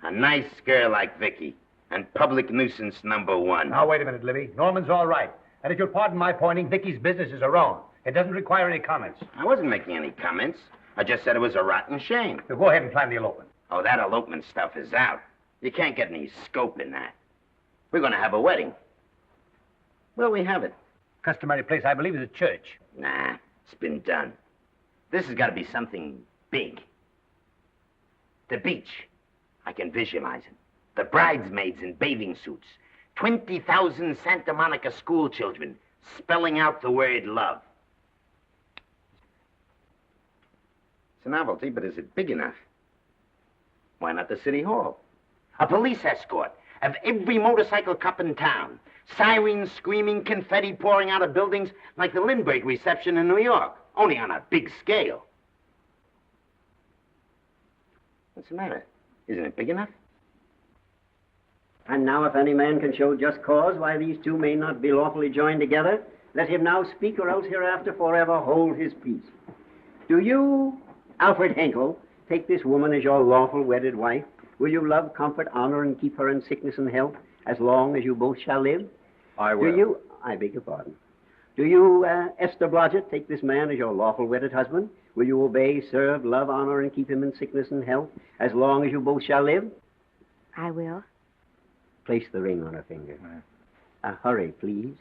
A nice girl like Vicky. And public nuisance #1. Now, wait a minute, Libby. Norman's all right. And if you'll pardon my pointing, Vicky's business is her own. It doesn't require any comments. I wasn't making any comments. I just said it was a rotten shame. So go ahead and plan the elopement. Oh, that elopement stuff is out. You can't get any scope in that. We're going to have a wedding. Where'll we have it? Customary place, I believe, is a church. Nah, it's been done. This has got to be something big. The beach. I can visualize it. The bridesmaids in bathing suits. 20,000 Santa Monica school children spelling out the word love. It's a novelty, but is it big enough? Why not the city hall? A police escort of every motorcycle cop in town. Sirens screaming, confetti pouring out of buildings like the Lindbergh reception in New York, only on a big scale. What's the matter? Isn't it big enough? And now, if any man can show just cause why these two may not be lawfully joined together, let him now speak, or else hereafter forever hold his peace. Do you, Alfred Henkel, take this woman as your lawful wedded wife? Will you love, comfort, honor, and keep her in sickness and health as long as you both shall live? I will. Do you, I beg your pardon. Do you, Esther Blodgett, take this man as your lawful wedded husband? Will you obey, serve, love, honor, and keep him in sickness and health as long as you both shall live? I will. Place the ring on her finger. Hurry, please.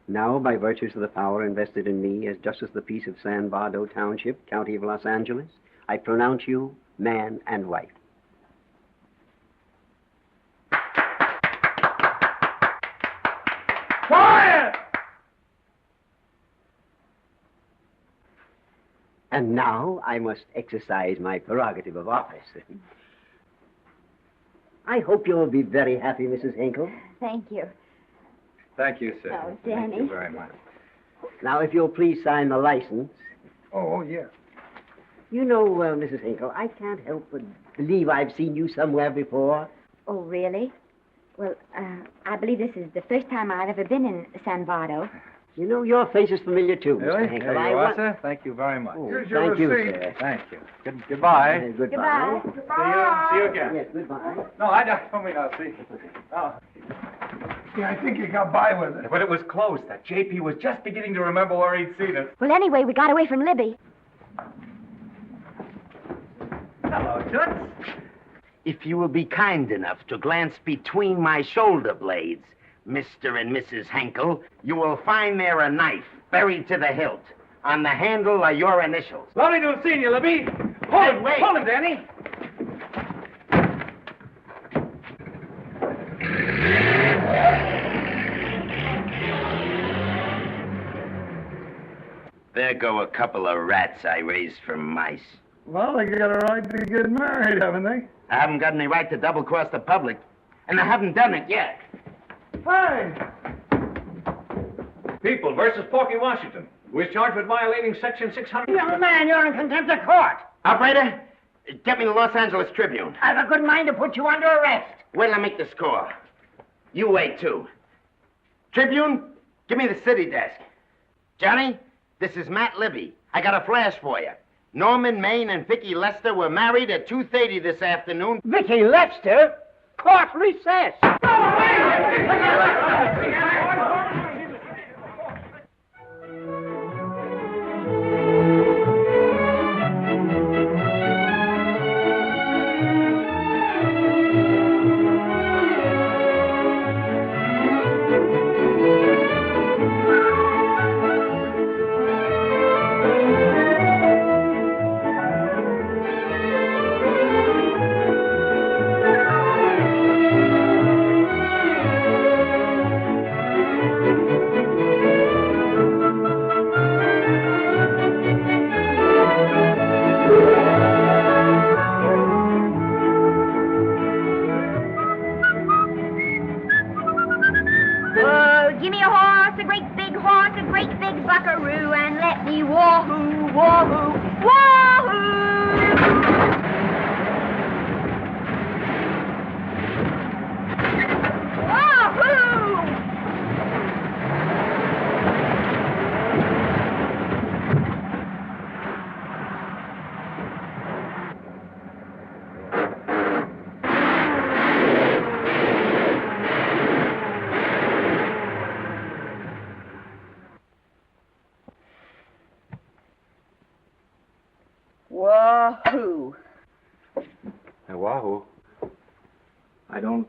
Now, by virtues of the power invested in me as Justice of the Peace of San Bardo Township, County of Los Angeles, I pronounce you man and wife. Quiet! And now I must exercise my prerogative of office. I hope you'll be very happy, Mrs. Hinkle. Thank you. Thank you, sir. Oh, Thank Danny. you very much. Now, if you'll please sign the license. Oh, yeah. You know, Mrs. Hinkle, I can't help but believe I've seen you somewhere before. Oh, really? Well, I believe this is the first time I've ever been in San Bardo. You know, your face is familiar, too, Really? Mr. Hinkle. There you are, sir. Thank you very much. Oh, Here's your thank you, receipt. sir. Thank you. Goodbye. Goodbye. See you again. Yes, goodbye. No, I don't mean I'll see. Oh. Yeah, I think you got by with it. But it was close. That JP was just beginning to remember where he'd seen us. Well, anyway, we got away from Libby. Hello, Toots. If you will be kind enough to glance between my shoulder blades, Mr. and Mrs. Henkel, you will find there a knife buried to the hilt. On the handle are your initials. Lovely to have seen you, Libby. Hold him, wait. Hold him, Danny. There go a couple of rats I raised from mice. Well, they got a right to get married, haven't they? I haven't got any right to double-cross the public, and I haven't done it yet. Hey! People versus Porky Washington, who is charged with violating Section 600. Young man, you're in contempt of court. Operator, get me the Los Angeles Tribune. I've a good mind to put you under arrest. Wait till I make the score. You wait, too. Tribune, give me the city desk. Johnny, this is Matt Libby. I got a flash for you. Norman Maine and Vicky Lester were married at 2:30 this afternoon. Vicky Lester? Court recess. Give me a horse, a great big horse, a great big buckaroo, and let me wahoo, wahoo, wahoo! Wahoo! Hey, Wahoo. I don't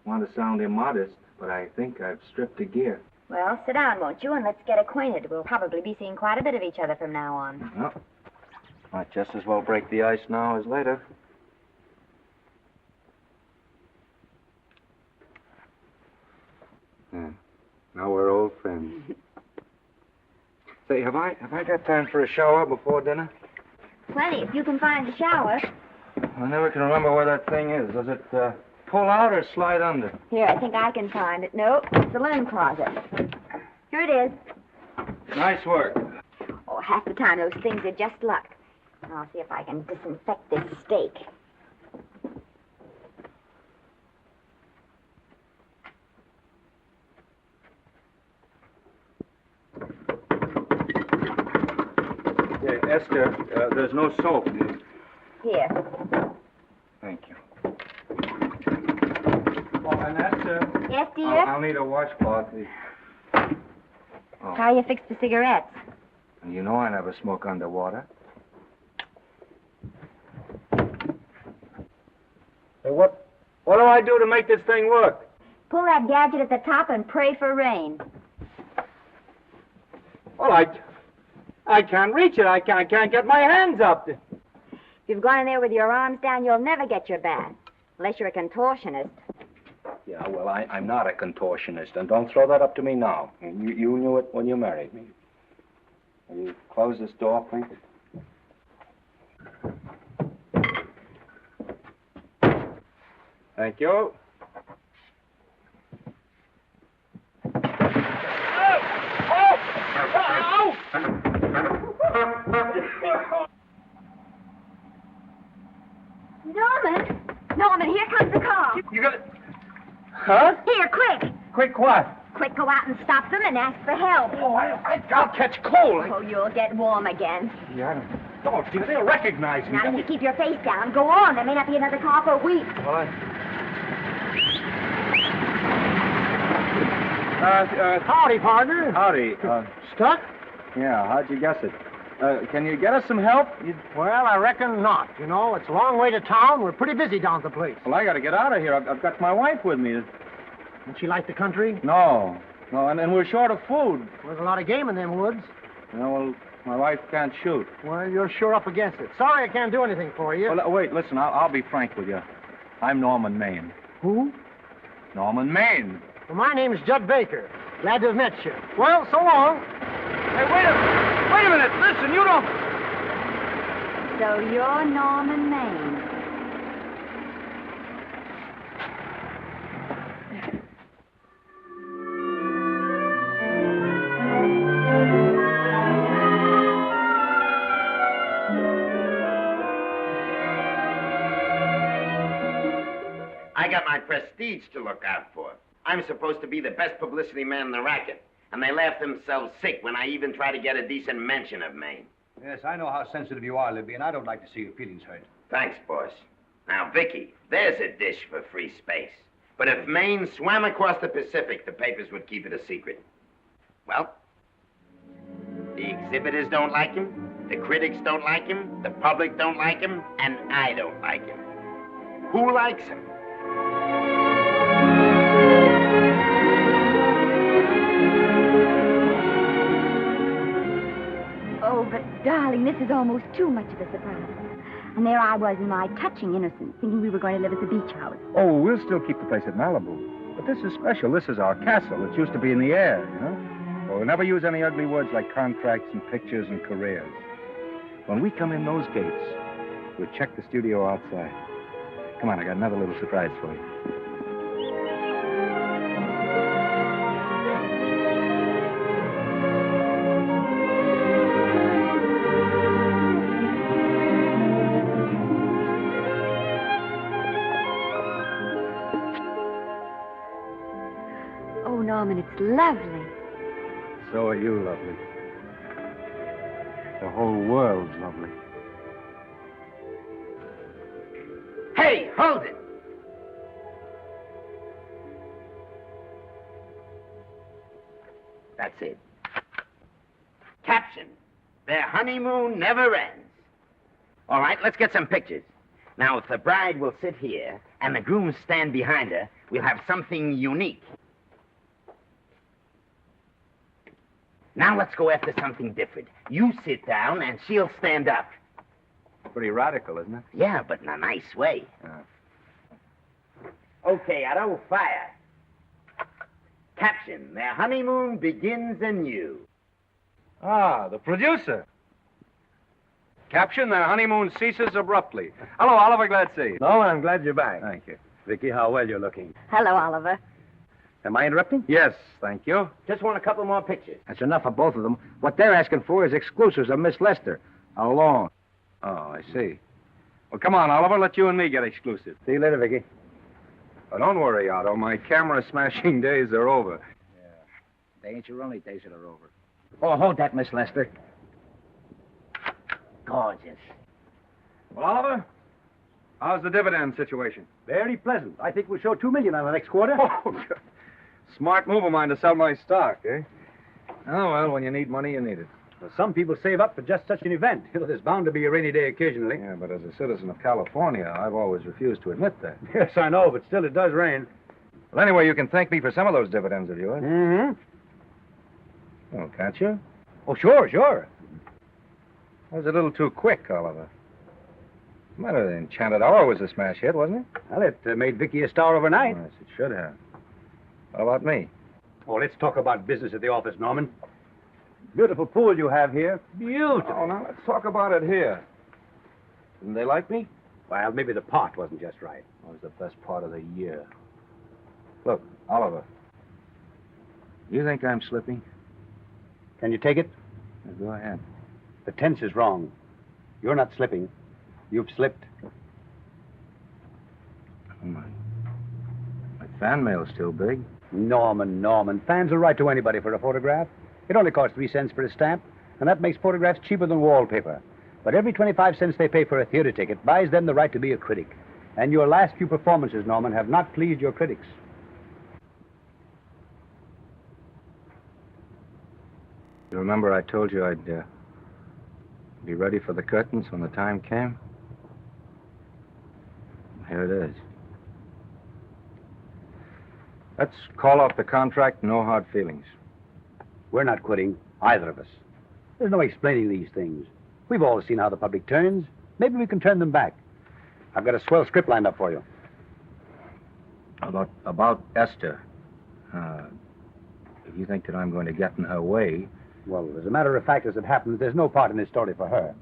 want to sound immodest, but I think I've stripped the gear. Well, sit down, won't you, and let's get acquainted. We'll probably be seeing quite a bit of each other from now on. Well, might just as well break the ice now as later. Yeah. Now we're old friends. Say, have I got time for a shower before dinner? Plenty, if you can find the shower. I never can remember where that thing is. Does it pull out or slide under? Here, I think I can find it. No, it's the linen closet. Here it is. Nice work. Oh, half the time those things are just luck. I'll see if I can disinfect this steak. Yeah, Esther, there's no soap. Here. Thank you. Oh, and Esther. Yes, dear? I'll need a washcloth. Oh. How you fix the cigarettes? You know I never smoke underwater. Hey, what do I do to make this thing work? Pull that gadget at the top and pray for rain. Well, I can't reach it. I can't get my hands up. If you've gone in there with your arms down, you'll never get your bath. Unless you're a contortionist. Yeah, well, I'm not a contortionist, and don't throw that up to me now. You knew it when you married me. Will you close this door, please? Thank you. Norman, here comes the car. You got it? Huh? Here, quick. Quick what? Quick, go out and stop them and ask for help. Oh, I'll catch cold. Oh, you'll get warm again. Yeah, don't dear. They'll recognize me. Now, you keep your face down. Go on. There may not be another car for a week. Well, Howdy, partner. Howdy. Stuck? Yeah, how'd you guess it? Can you get us some help? Well, I reckon not. You know, it's a long way to town. We're pretty busy down at the place. Well, I got to get out of here. I've got my wife with me. Doesn't she like the country? No, and we're short of food. There's a lot of game in them woods. Well, my wife can't shoot. Well, you're sure up against it. Sorry I can't do anything for you. Well, wait, listen, I'll be frank with you. I'm Norman Maine. Who? Norman Maine. Well, my name's Judd Baker. Glad to have met you. Well, so long. Hey, wait a minute. Listen, you don't... So you're Norman Maine. I got my prestige to look out for. I'm supposed to be the best publicity man in the racket. And they laugh themselves sick when I even try to get a decent mention of Maine. Yes, I know how sensitive you are, Libby, and I don't like to see your feelings hurt. Thanks, boss. Now, Vicky, there's a dish for free space. But if Maine swam across the Pacific, the papers would keep it a secret. Well, the exhibitors don't like him, the critics don't like him, the public don't like him, and I don't like him. Who likes him? Oh, but darling, this is almost too much of a surprise. And there I was in my touching innocence, thinking we were going to live at the beach house. Oh, we'll still keep the place at Malibu. But this is special. This is our castle. It used to be in the air, you know? Well, we'll never use any ugly words like contracts and pictures and careers. When we come in those gates, we'll check the studio outside. Come on, I got another little surprise for you. Oh, Norman, it's lovely. So are you lovely. The whole world's lovely. Hey, hold it! That's it. Caption: Their honeymoon never ends. All right, let's get some pictures. Now, if the bride will sit here and the groom stand behind her, we'll have something unique. Now let's go after something different. You sit down and she'll stand up. Pretty radical, isn't it? Yeah, but in a nice way. Okay, Otto, fire. Caption: Their honeymoon begins anew. Ah, the producer. Caption: Their honeymoon ceases abruptly. Hello, Oliver. Glad to see you. No, I'm glad you're back. Thank you. Vicky, how well you're looking. Hello, Oliver. Am I interrupting? Yes, thank you. Just want a couple more pictures. That's enough of both of them. What they're asking for is exclusives of Miss Lester. Alone. Oh, I see. Well, come on, Oliver. Let you and me get exclusive. See you later, Vicky. Oh, don't worry, Otto. My camera smashing days are over. They ain't your only days that are over. Oh, hold that, Miss Lester. Gorgeous. Well, Oliver, how's the dividend situation? Very pleasant. I think we'll show $2 million on the next quarter. Oh, good. Smart move of mine to sell my stock, eh? Oh, well, when you need money, you need it. Well, some people save up for just such an event. There's bound to be a rainy day occasionally. Yeah, but as a citizen of California, I've always refused to admit that. Yes, I know, but still it does rain. Well, anyway, you can thank me for some of those dividends of yours. Mm-hmm. Oh, can't you? Oh, sure. That was a little too quick, Oliver. What's the matter? The Enchanted Hour was a smash hit, wasn't it? Well, it made Vicky a star overnight. Yes, it should have. What about me? Oh, let's talk about business at the office, Norman. Beautiful pool you have here. Beautiful. Oh, now let's talk about it here. Didn't they like me? Well, maybe the part wasn't just right. It was the best part of the year. Look, Oliver. You think I'm slipping? Can you take it? Go ahead. The tense is wrong. You're not slipping. You've slipped. Oh, my fan mail's still big. Norman. Fans will write to anybody for a photograph. It only costs 3 cents for a stamp, and that makes photographs cheaper than wallpaper. But every 25 cents they pay for a theater ticket buys them the right to be a critic. And your last few performances, Norman, have not pleased your critics. You remember I told you I'd be ready for the curtains when the time came? Here it is. Let's call off the contract, no hard feelings. We're not quitting, either of us. There's no explaining these things. We've all seen how the public turns. Maybe we can turn them back. I've got a swell script lined up for you. About Esther. If you think that I'm going to get in her way... Well, as a matter of fact, as it happens, there's no part in this story for her.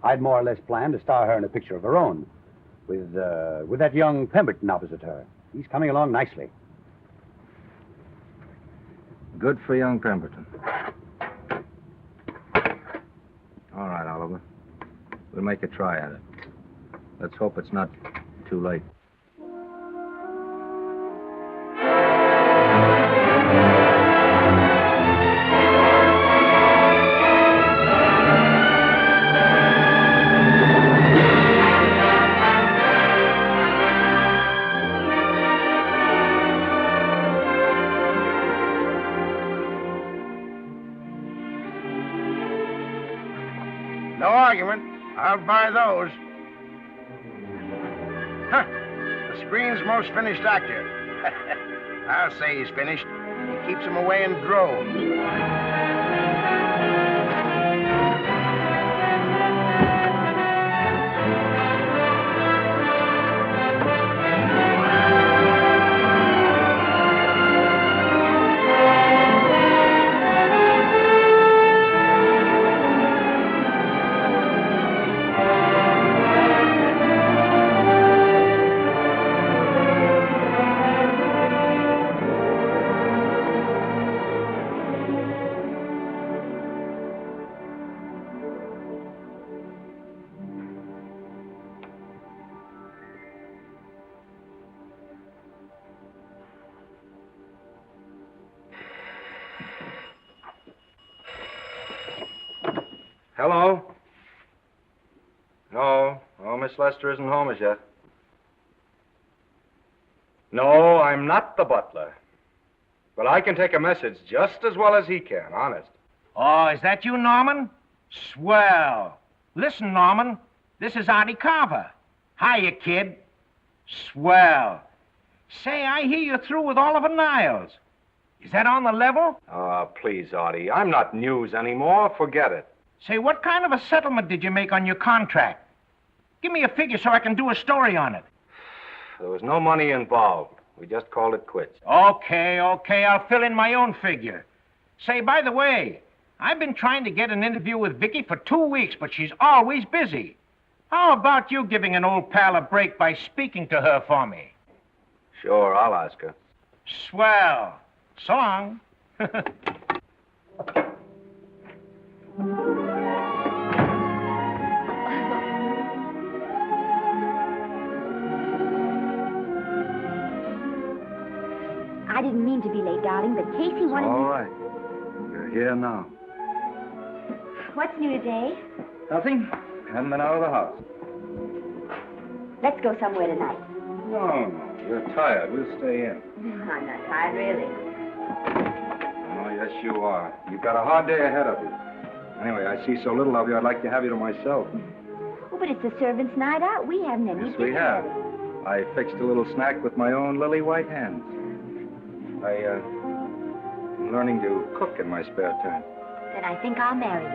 I'd more or less planned to star her in a picture of her own, with that young Pemberton opposite her. He's coming along nicely. Good for young Pemberton. All right, Oliver. We'll make a try at it. Let's hope it's not too late. No argument. I'll buy those. Huh. The screen's most finished actor. I'll say he's finished. He keeps them away in droves. Hello? No, Miss Lester isn't home as yet. No, I'm not the butler. But I can take a message just as well as he can, honest. Oh, is that you, Norman? Swell. Listen, Norman, this is Artie Carver. Hiya, kid. Swell. Say, I hear you're through with Oliver Niles. Is that on the level? Please, Artie, I'm not news anymore. Forget it. Say, what kind of a settlement did you make on your contract? Give me a figure so I can do a story on it. There was no money involved. We just called it quits. Okay, I'll fill in my own figure. Say, by the way, I've been trying to get an interview with Vicky for 2 weeks, but she's always busy. How about you giving an old pal a break by speaking to her for me? Sure, I'll ask her. Swell. So long. I didn't mean to be late, darling, but Casey wanted All right. You're here now. What's new today? Nothing. Haven't been out of the house. Let's go somewhere tonight. No, you're tired. We'll stay in. I'm not tired, really. Oh, yes, you are. You've got a hard day ahead of you. Anyway, I see so little of you, I'd like to have you to myself. Oh, but it's the servants' night out. We haven't any Yes, we have. I fixed a little snack with my own lily white hands. I'm learning to cook in my spare time. Then I think I'll marry you.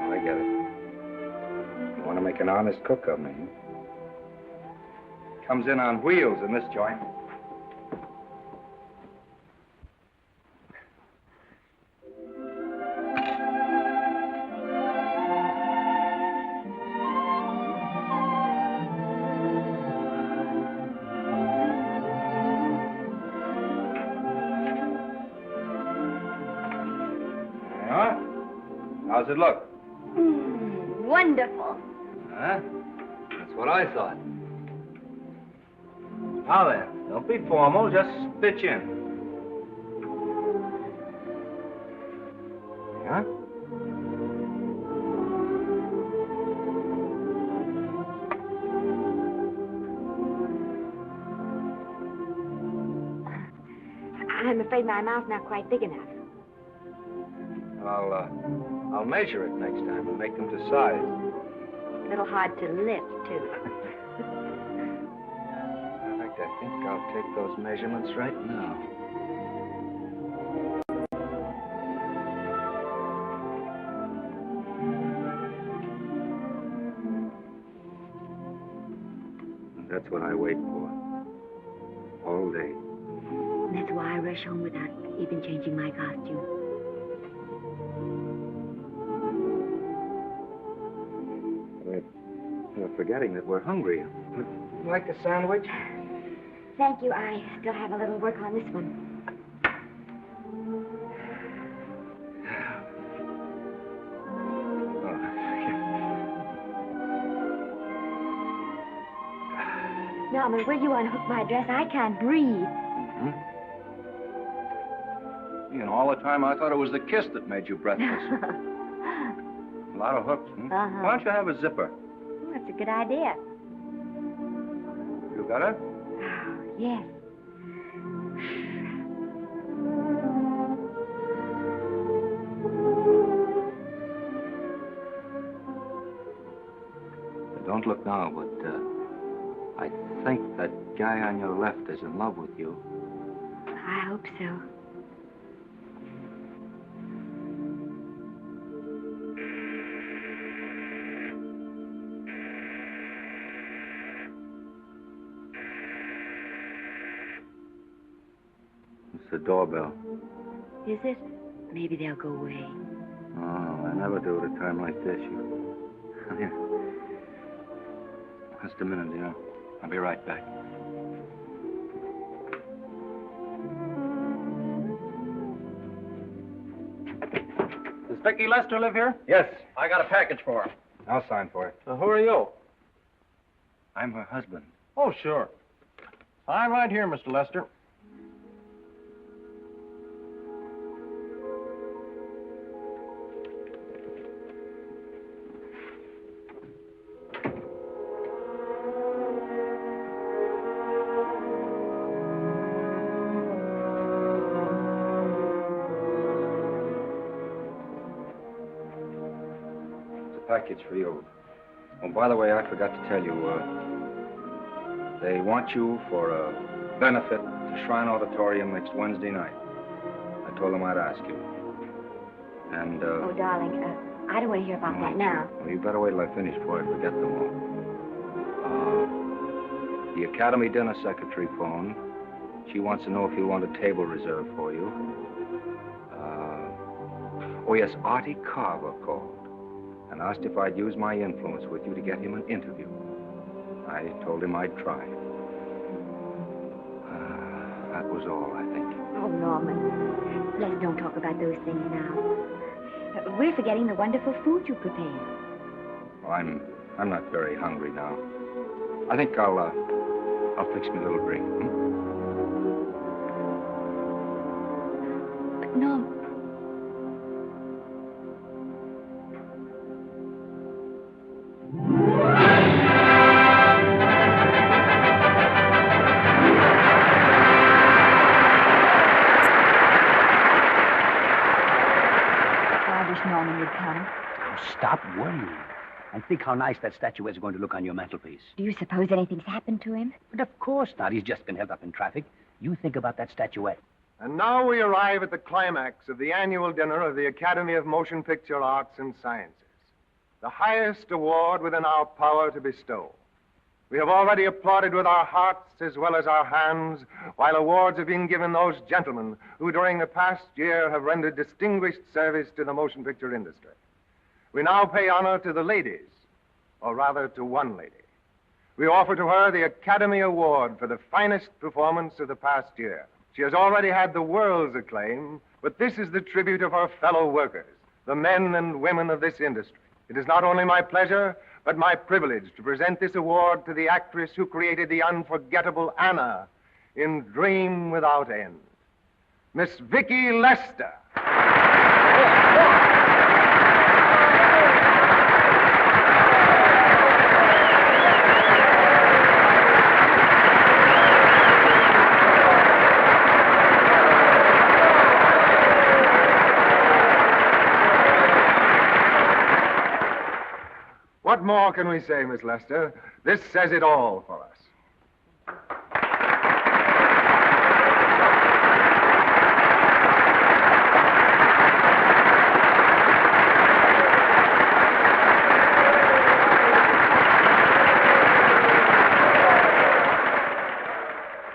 Oh, I get it. You want to make an honest cook of me. Comes in on wheels in this joint. How's it look? Wonderful. Huh? That's what I thought. Now then, don't be formal, just pitch in. Yeah? I'm afraid my mouth's not quite big enough. I'll measure it next time and make them to size. A little hard to lift, too. In fact, I think I'll take those measurements right now. And that's what I wait for. All day. And that's why I rush home without even changing my costume. We're forgetting that we're hungry. Would you like a sandwich? Thank you. I still have a little work on this one. Norman, will you unhook my dress? I can't breathe. Mm-hmm. You know, all the time I thought it was the kiss that made you breathless. A lot of hooks. Uh-huh. Why don't you have a zipper? That's a good idea. You got it? Yes. Don't look now, but I think that guy on your left is in love with you. I hope so. It's the doorbell. Is it? Maybe they'll go away. Oh, I never do at a time like this. Here. Just a minute, dear. I'll be right back. Does Vicky Lester live here? Yes. I got a package for her. I'll sign for it. Who are you? I'm her husband. Oh, sure. Sign right here, Mr. Lester. package for you. Oh, by the way, I forgot to tell you, they want you for a benefit to Shrine Auditorium next Wednesday night. I told them I'd ask you. And, Oh, darling, I don't want to hear about that now. Well, you better wait till I finish before I forget them all. The Academy dinner secretary phoned. She wants to know if you want a table reserved for you. Oh, yes, Artie Carver called and asked if I'd use my influence with you to get him an interview. I told him I'd try. That was all, I think. Oh, Norman, let's don't talk about those things now. We're forgetting the wonderful food you prepared. Well, I'm not very hungry now. I think I'll fix me a little drink. But, Norm... Norman would come. Stop worrying. And think how nice that statuette is going to look on your mantelpiece. Do you suppose anything's happened to him? But of course not. He's just been held up in traffic. You think about that statuette. And now we arrive at the climax of the annual dinner of the Academy of Motion Picture Arts and Sciences, the highest award within our power to bestow. We have already applauded with our hearts as well as our hands, while awards have been given those gentlemen who during the past year have rendered distinguished service to the motion picture industry. We now pay honor to the ladies, or rather to one lady. We offer to her the Academy Award for the finest performance of the past year. She has already had the world's acclaim, but this is the tribute of her fellow workers, the men and women of this industry. It is not only my pleasure, but my privilege to present this award to the actress who created the unforgettable Anna in Dream Without End, Miss Vicki Lester. What more can we say, Miss Lester? This says it all for us.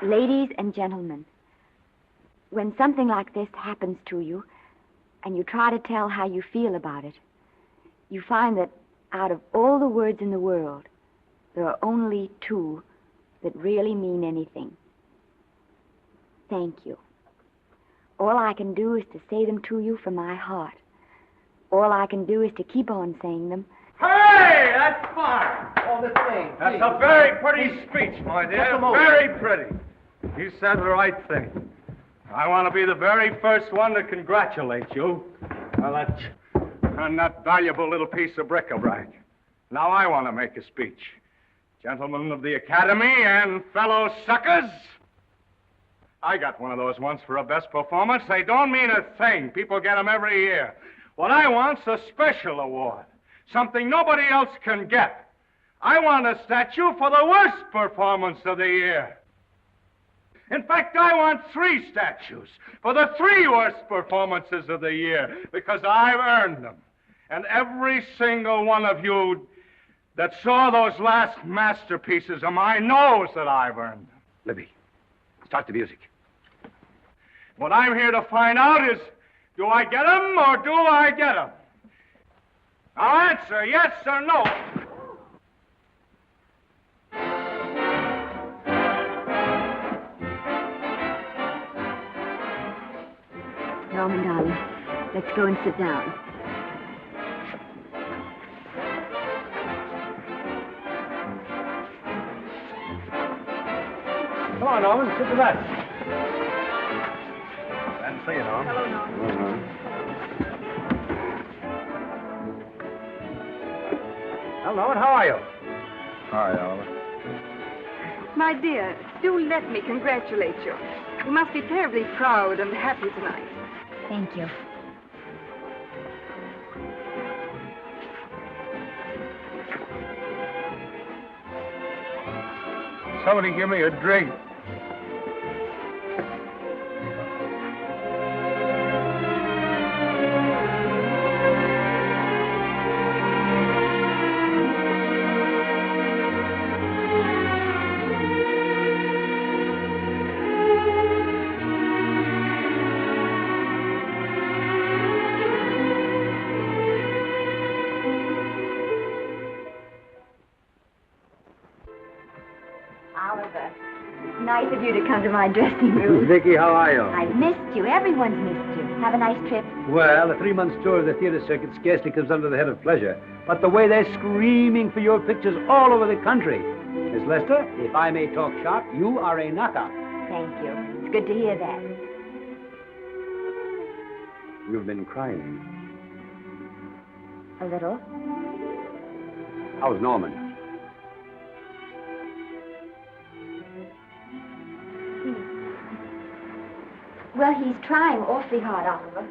Ladies and gentlemen, when something like this happens to you, and you try to tell how you feel about it, you find that out of all the words in the world, there are only two that really mean anything. Thank you. All I can do is to say them to you from my heart. All I can do is to keep on saying them. Hey, that's fine. Oh, this thing. That's a very pretty speech, my dear. Very pretty. You said the right thing. I want to be the very first one to congratulate you on that valuable little piece of bric-a-brac. Now I want to make a speech. Gentlemen of the Academy and fellow suckers, I got one of those once for a best performance. They don't mean a thing. People get them every year. What I want's a special award, something nobody else can get. I want a statue for the worst performance of the year. In fact, I want 3 statues for the 3 worst performances of the year, because I've earned them. And every single one of you that saw those last masterpieces of mine knows that I've earned them. Libby, start the music. What I'm here to find out is, do I get them or do I get them? Now answer yes or no. Norman, darling, let's go and sit down. Come on, Norman, sit to that. Glad to see you, Norman. Hello, Norman. Well, Norman, how are you? Hi, Oliver. My dear, do let me congratulate you. You must be terribly proud and happy tonight. Thank you. Somebody give me a drink. Oliver, it's nice of you to come to my dressing room. Vicky, how are you? I've missed you. Everyone's missed you. Have a nice trip. Well, a 3-month tour of the theater circuit scarcely comes under the head of pleasure. But the way they're screaming for your pictures all over the country. Miss Lester, if I may talk shop, you are a knockout. Thank you. It's good to hear that. You've been crying. A little. How's Norman? Well, he's trying awfully hard, Oliver.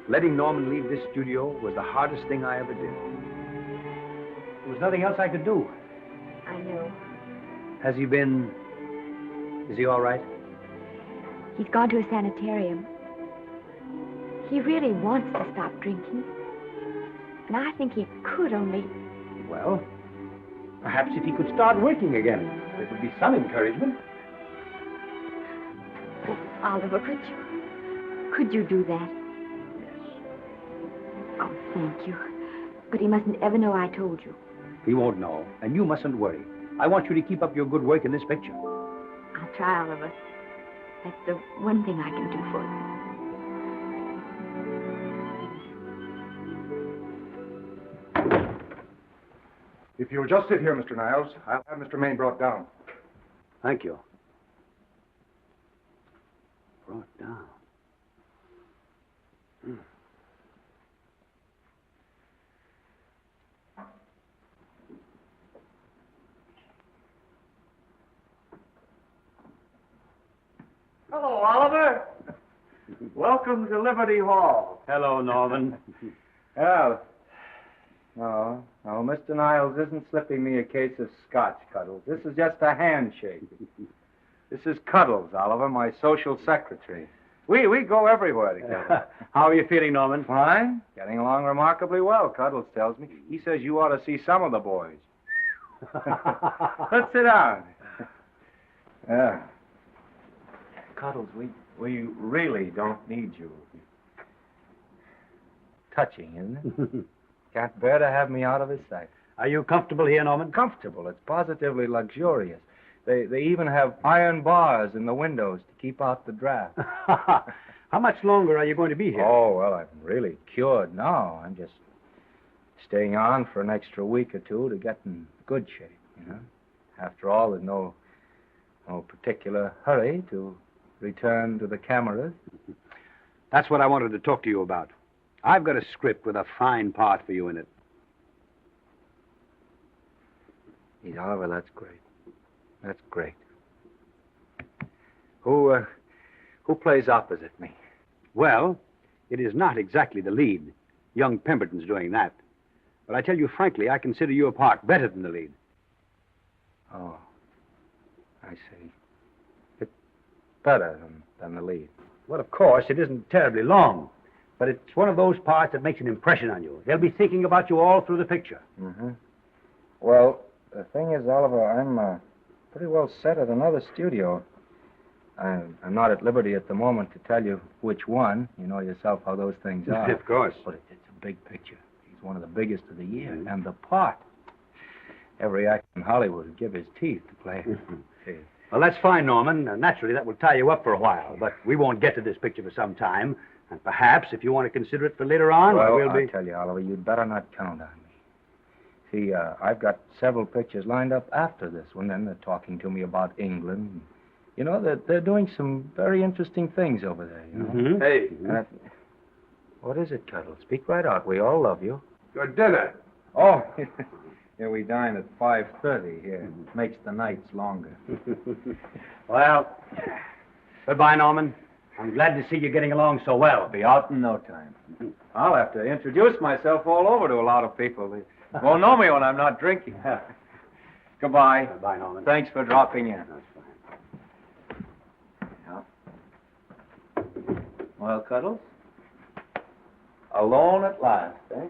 Letting Norman leave this studio was the hardest thing I ever did. There was nothing else I could do. I know. Has he been... Is he all right? He's gone to a sanitarium. He really wants to stop drinking. And I think he could only... Well, perhaps if he could start working again, it would be some encouragement. Oh, Oliver, could you do that? Yes. Oh, thank you. But he mustn't ever know I told you. He won't know, and you mustn't worry. I want you to keep up your good work in this picture. I'll try, Oliver. That's the one thing I can do for you. If you'll just sit here, Mr. Niles, I'll have Mr. Maine brought down. Thank you. Brought down. Hello, Oliver. Welcome to Liberty Hall. Hello, Norman. Well, no, Mr. Niles isn't slipping me a case of scotch, Cuddles. This is just a handshake. This is Cuddles, Oliver, my social secretary. We go everywhere together. How are you feeling, Norman? Fine. Getting along remarkably well, Cuddles tells me. He says you ought to see some of the boys. Let's sit down. Yeah. Cuddles, we really don't need you. Touching, isn't it? Can't bear to have me out of his sight. Are you comfortable here, Norman? Comfortable. It's positively luxurious. They even have iron bars in the windows to keep out the draft. How much longer are you going to be here? Oh, well, I'm really cured now. I'm just staying on for an extra week or two to get in good shape, you know. After all, there's no particular hurry to return to the cameras. That's what I wanted to talk to you about. I've got a script with a fine part for you in it. Gee, Oliver, that's great. That's great. Who plays opposite me? Well, it is not exactly the lead. Young Pemberton's doing that. But I tell you frankly, I consider your part better than the lead. Oh, I see. It's better than the lead. Well, of course, it isn't terribly long. But it's one of those parts that makes an impression on you. They'll be thinking about you all through the picture. Mm-hmm. Well, the thing is, Oliver, I'm pretty well set at another studio. I'm not at liberty at the moment to tell you which one. You know yourself how those things are. Of course. But it's a big picture. He's one of the biggest of the year. Mm-hmm. And the part. Every actor in Hollywood would give his teeth to play. Mm-hmm. Well, that's fine, Norman. Naturally, that will tie you up for a while. But we won't get to this picture for some time. And perhaps, if you want to consider it for later on, well, we'll be... I'll tell you, Oliver, you'd better not count on me. See, I've got several pictures lined up after this one, and they're talking to me about England. You know, they're doing some very interesting things over there, you know. Mm-hmm. Hey. What is it, Cuddle? Speak right out. We all love you. Your dinner. Oh, yeah, we dine at 5:30 here. It makes the nights longer. Well, goodbye, Norman. I'm glad to see you getting along so well. I'll be out in no time. I'll have to introduce myself all over to a lot of people. They won't know me when I'm not drinking. Goodbye. Bye, Norman. Thanks for dropping in. Yeah. Well, Cuddles? Alone at last, eh?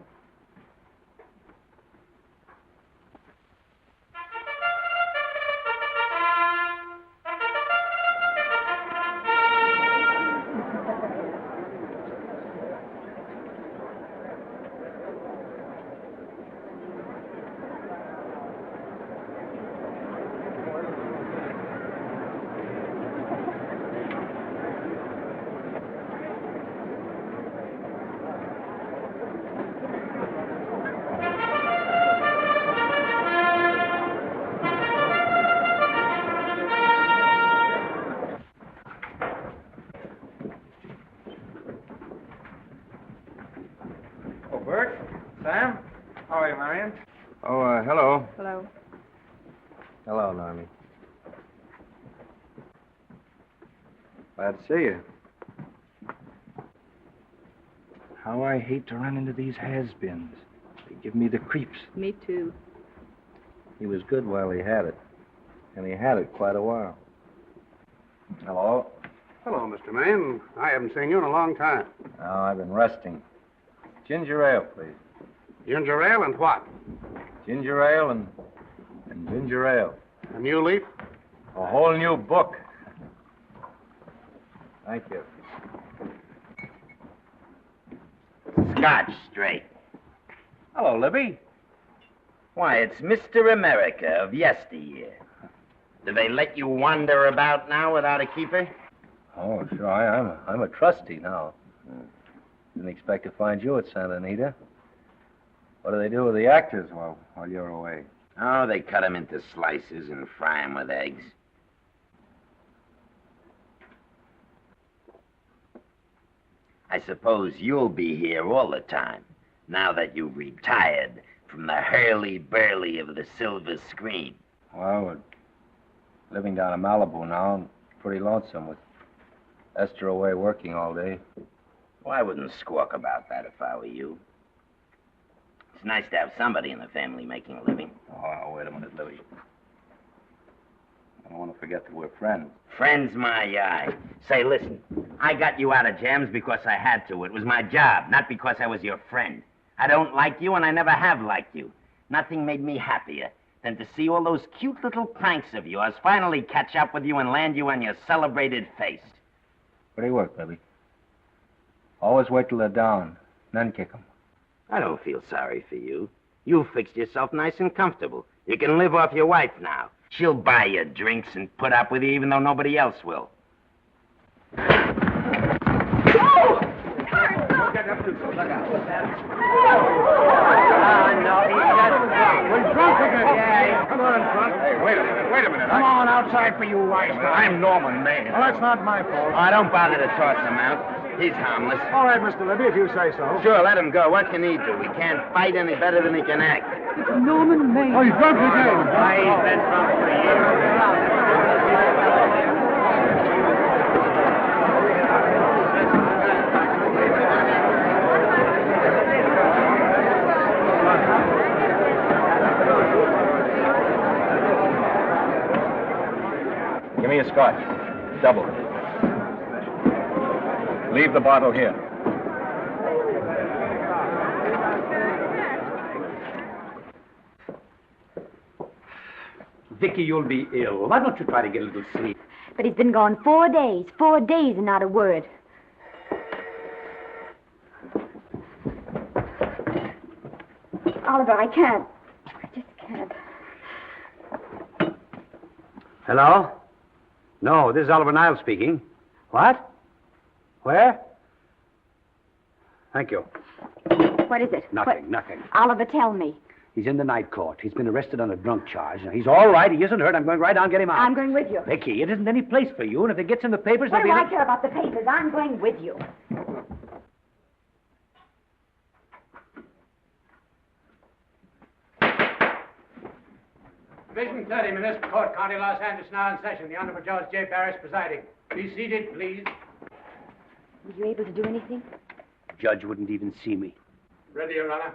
Sam? How are you, Marion? Oh, hello. Hello. Hello, Normie. Glad to see you. How I hate to run into these has-beens. They give me the creeps. Me too. He was good while he had it. And he had it quite a while. Hello? Hello, Mr. Maine. I haven't seen you in a long time. Oh, I've been resting. Ginger ale, please. Ginger ale and what? Ginger ale and ginger ale. A new leaf? A whole new book. Thank you. Scotch straight. Hello, Libby. Why, it's Mr. America of yesteryear. Do they let you wander about now without a keeper? Oh, sure. I'm a trustee now. Didn't expect to find you at Santa Anita. What do they do with the actors while you're away? Oh, they cut them into slices and fry them with eggs. I suppose you'll be here all the time, now that you've retired from the hurly-burly of the silver screen. Well, we're living down in Malibu now, and pretty lonesome with Esther away working all day. Well, I wouldn't squawk about that if I were you. It's nice to have somebody in the family making a living. Oh, wait a minute, Louie. I don't want to forget that we're friends. Friends, my eye. Say, listen, I got you out of jams because I had to. It was my job, not because I was your friend. I don't like you, and I never have liked you. Nothing made me happier than to see all those cute little pranks of yours finally catch up with you and land you on your celebrated face. Pretty work, baby. Always wait till they're down, then kick 'em. I don't feel sorry for you. You fixed yourself nice and comfortable. You can live off your wife now. She'll buy you drinks and put up with you even though nobody else will. We're drunk again. Yeah, come on, drunk. Hey, wait a minute. Come on outside for you wise guys. I'm Norman Maine. Well, that's not my fault. Oh, don't bother to toss him out. He's harmless. All right, Mr. Libby, if you say so. Sure, let him go. What can he do? He can't fight any better than he can act. Norman Maine. Oh, he's drunk again. Why, he's been drunk for years. Give me a scotch. Double. Leave the bottle here. Vicky, you'll be ill. Why don't you try to get a little sleep? But he's been gone 4 days. 4 days and not a word. Oliver, I can't. I just can't. Hello? No, this is Oliver Niles speaking. What? Where? Thank you. What is it? Nothing. Oliver, tell me. He's in the night court. He's been arrested on a drunk charge. Now, he's all right. He isn't hurt. I'm going right down and get him out. I'm going with you. Vicky, it isn't any place for you, and if it gets in the papers, What do there'll I be... care about the papers? I'm going with you. Division 30, Municipal Court, County Los Angeles, now in session. The Honorable Judge J. Parrish presiding. Be seated, please. Were you able to do anything? Judge wouldn't even see me. Ready, Your Honor.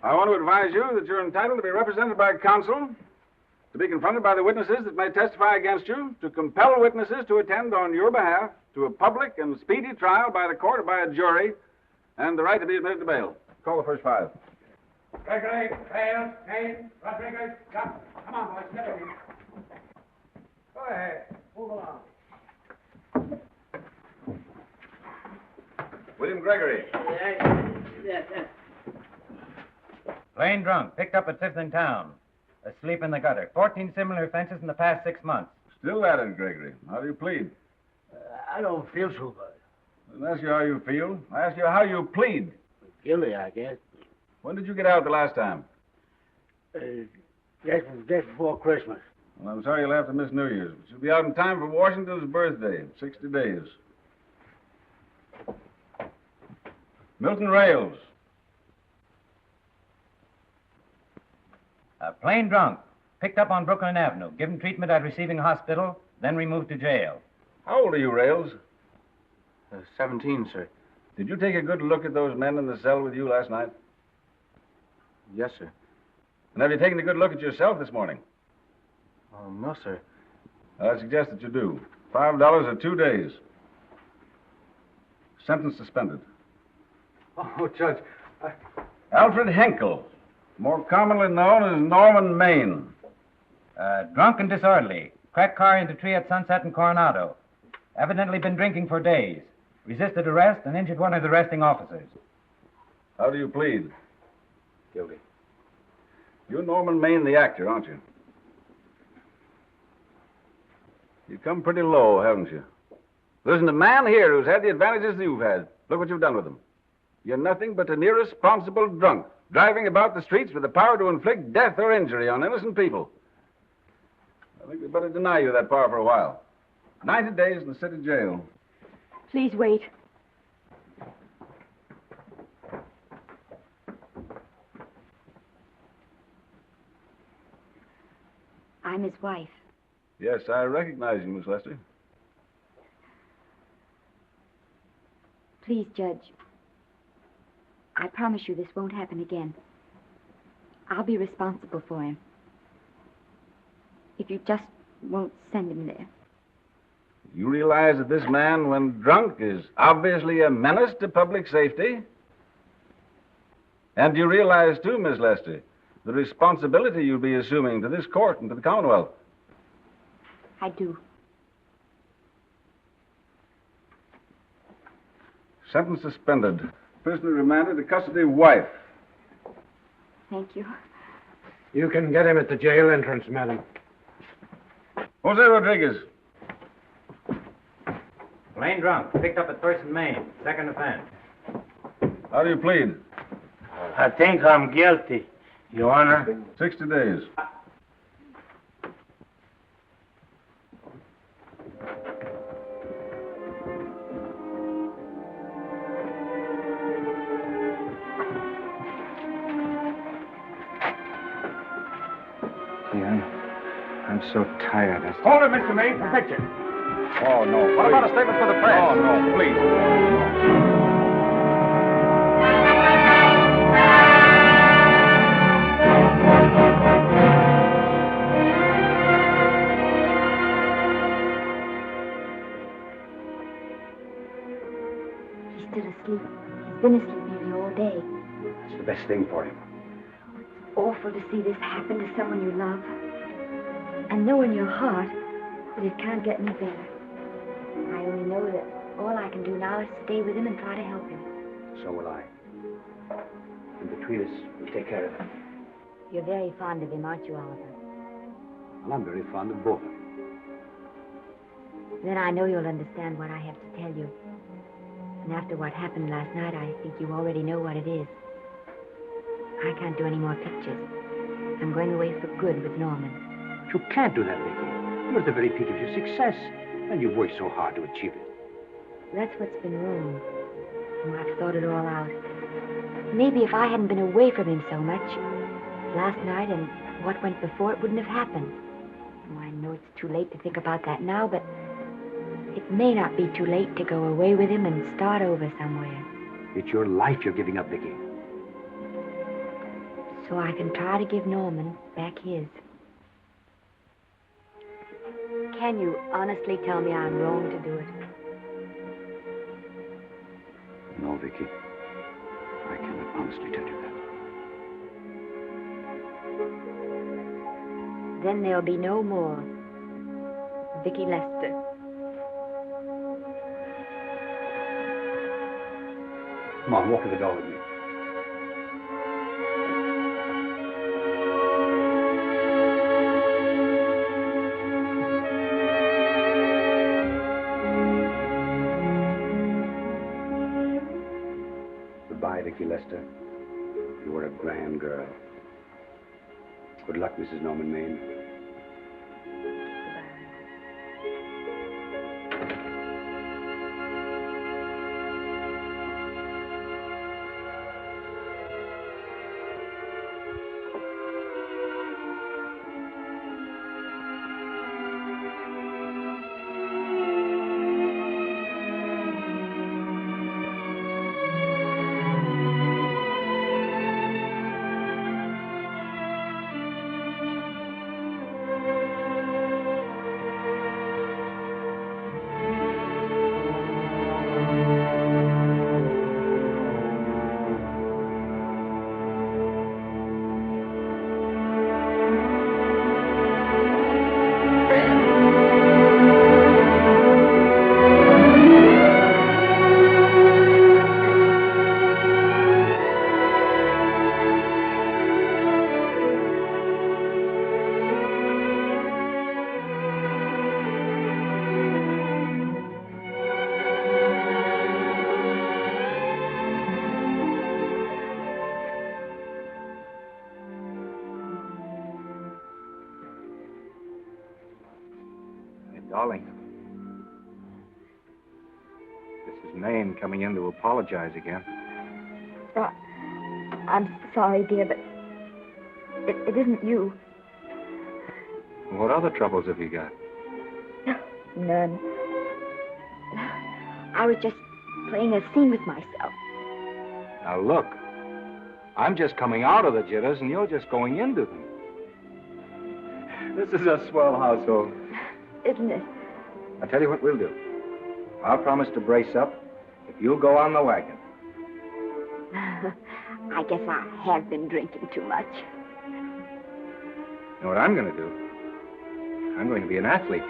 I want to advise you that you're entitled to be represented by counsel, to be confronted by the witnesses that may testify against you, to compel witnesses to attend on your behalf to a public and speedy trial by the court or by a jury, and the right to be admitted to bail. Call the first five. Gregory, Hale, Maine, Rodriguez, Johnson. Come on, boys, get in. Go ahead. Move along. William Gregory. Plain drunk, picked up at 5th in town. Asleep in the gutter. 14 similar offenses in the past 6 months. Still at it, Gregory. How do you plead? I don't feel so good. I didn't ask you how you feel. I asked you how you plead. Guilty, I guess. When did you get out the last time? Just before Christmas. Well, I'm sorry you'll have to miss New Year's, but you'll be out in time for Washington's birthday, 60 days. Milton Rails. Plain drunk, picked up on Brooklyn Avenue, given treatment at receiving hospital, then removed to jail. How old are you, Rails? 17, sir. Did you take a good look at those men in the cell with you last night? Yes, sir. And have you taken a good look at yourself this morning? No, sir. I suggest that you do. $5 or 2 days. Sentence suspended. Oh, Judge, Alfred Henkel, more commonly known as Norman Maine. Drunk and disorderly. Cracked car into tree at Sunset and Coronado. Evidently been drinking for days. Resisted arrest and injured one of the arresting officers. How do you plead? Guilty. You're Norman Maine, the actor, aren't you? You've come pretty low, haven't you? There isn't a man here who's had the advantages you've had. Look what you've done with them. You're nothing but an irresponsible drunk, driving about the streets with the power to inflict death or injury on innocent people. I think we'd better deny you that power for a while. 90 days in the city jail. Please wait. I'm his wife. Yes, I recognize you, Miss Lester. Please, Judge. I promise you this won't happen again. I'll be responsible for him. If you just won't send him there. You realize that this man, when drunk, is obviously a menace to public safety? And you realize, too, Miss Lester, the responsibility you'll be assuming to this court and to the Commonwealth. I do. Sentence suspended. Prisoner remanded to custody wife. Thank you. You can get him at the jail entrance, madam. Jose Rodriguez. Plain drunk, picked up at 1st and Maine. Second offense. How do you plead? I think I'm guilty, Your Honor. 60 days. I'm so tired. Hold it, Mr. Maine, for picture. Oh, no. What about a statement for the press? Oh, no, please. He's still asleep. He's been asleep nearly all day. It's the best thing for him. Awful to see this happen to someone you love. And know in your heart that it can't get any better. I only know that all I can do now is stay with him and try to help him. So will I. And between us, we'll take care of him. You're very fond of him, aren't you, Oliver? Well, I'm very fond of both of them. Then I know you'll understand what I have to tell you. And after what happened last night, I think you already know what it is. I can't do any more pictures. I'm going away for good with Norman. But you can't do that, Vicky. You're at the very peak of your success, and you've worked so hard to achieve it. That's what's been wrong. Oh, I've thought it all out. Maybe if I hadn't been away from him so much, last night and what went before, it wouldn't have happened. Oh, I know it's too late to think about that now, but it may not be too late to go away with him and start over somewhere. It's your life you're giving up, Vicky. so I can try to give Norman back his. Can you honestly tell me I'm wrong to do it? No, Vicky. I cannot honestly tell you that. Then there'll be no more Vicky Lester. Come on, walk to the door with me. Goodbye, Vicky Lester. You were a grand girl. Good luck, Mrs. Norman Maine. Darling, this is Maine coming in to apologize again. I'm sorry, dear, but it isn't you. What other troubles have you got? None. I was just playing a scene with myself. Now look, I'm just coming out of the jitters and you're just going into them. This is a swell household. Isn't it? I'll tell you what we'll do. I'll promise to brace up if you'll go on the wagon. I guess I have been drinking too much. You know what I'm going to do? I'm going to be an athlete.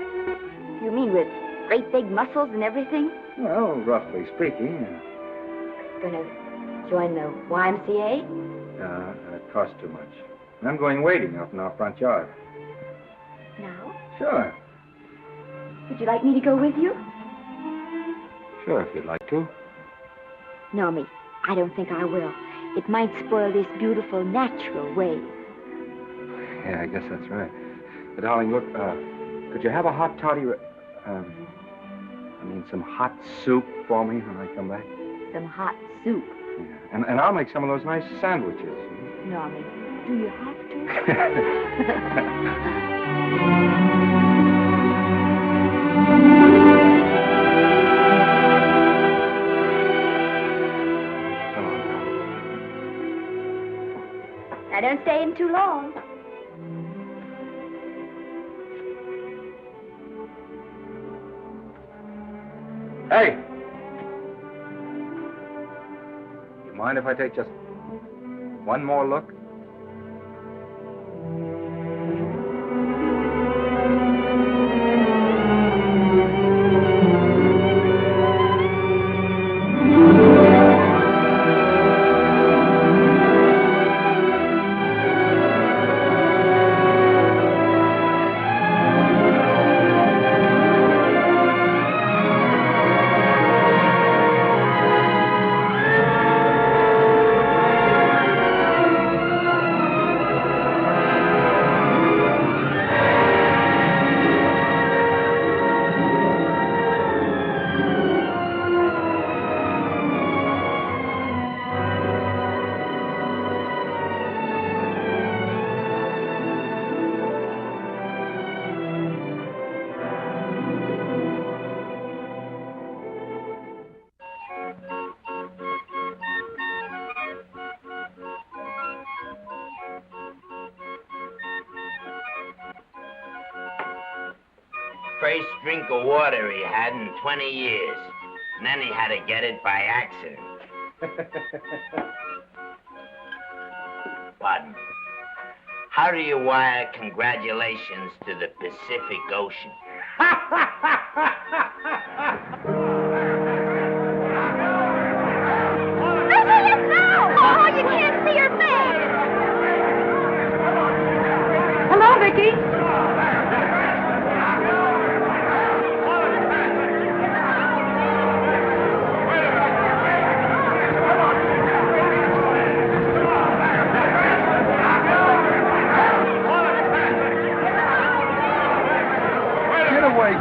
You mean with great big muscles and everything? Well, roughly speaking. Gonna join the YMCA? It costs too much. I'm going wading out in our front yard. Now? Sure. Would you like me to go with you? Sure, if you'd like to. No, me. I don't think I will. It might spoil this beautiful, natural wave. Yeah, I guess that's right. But, darling, look, could you have a hot toddy... some hot soup for me when I come back? Some hot soup? Yeah. And I'll make some of those nice sandwiches. No, me. Do you have to? Now, don't stay in too long. Hey! You mind if I take just one more look? first drink of water he had in 20 years. And then he had to get it by accident. Pardon me. How do you wire congratulations to the Pacific Ocean? Oh, you can't see her face. Hello, Vicky.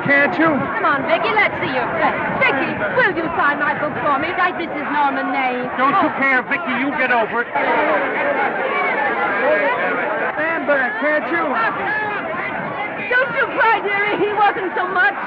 Can't you? Come on, Vicky, let's see your face. Vicky, will you sign my book for me? Write Mrs. Norman Maine. Don't you care, Vicky. You get over it. Stand back, can't you? Don't you cry, dearie. He wasn't so much.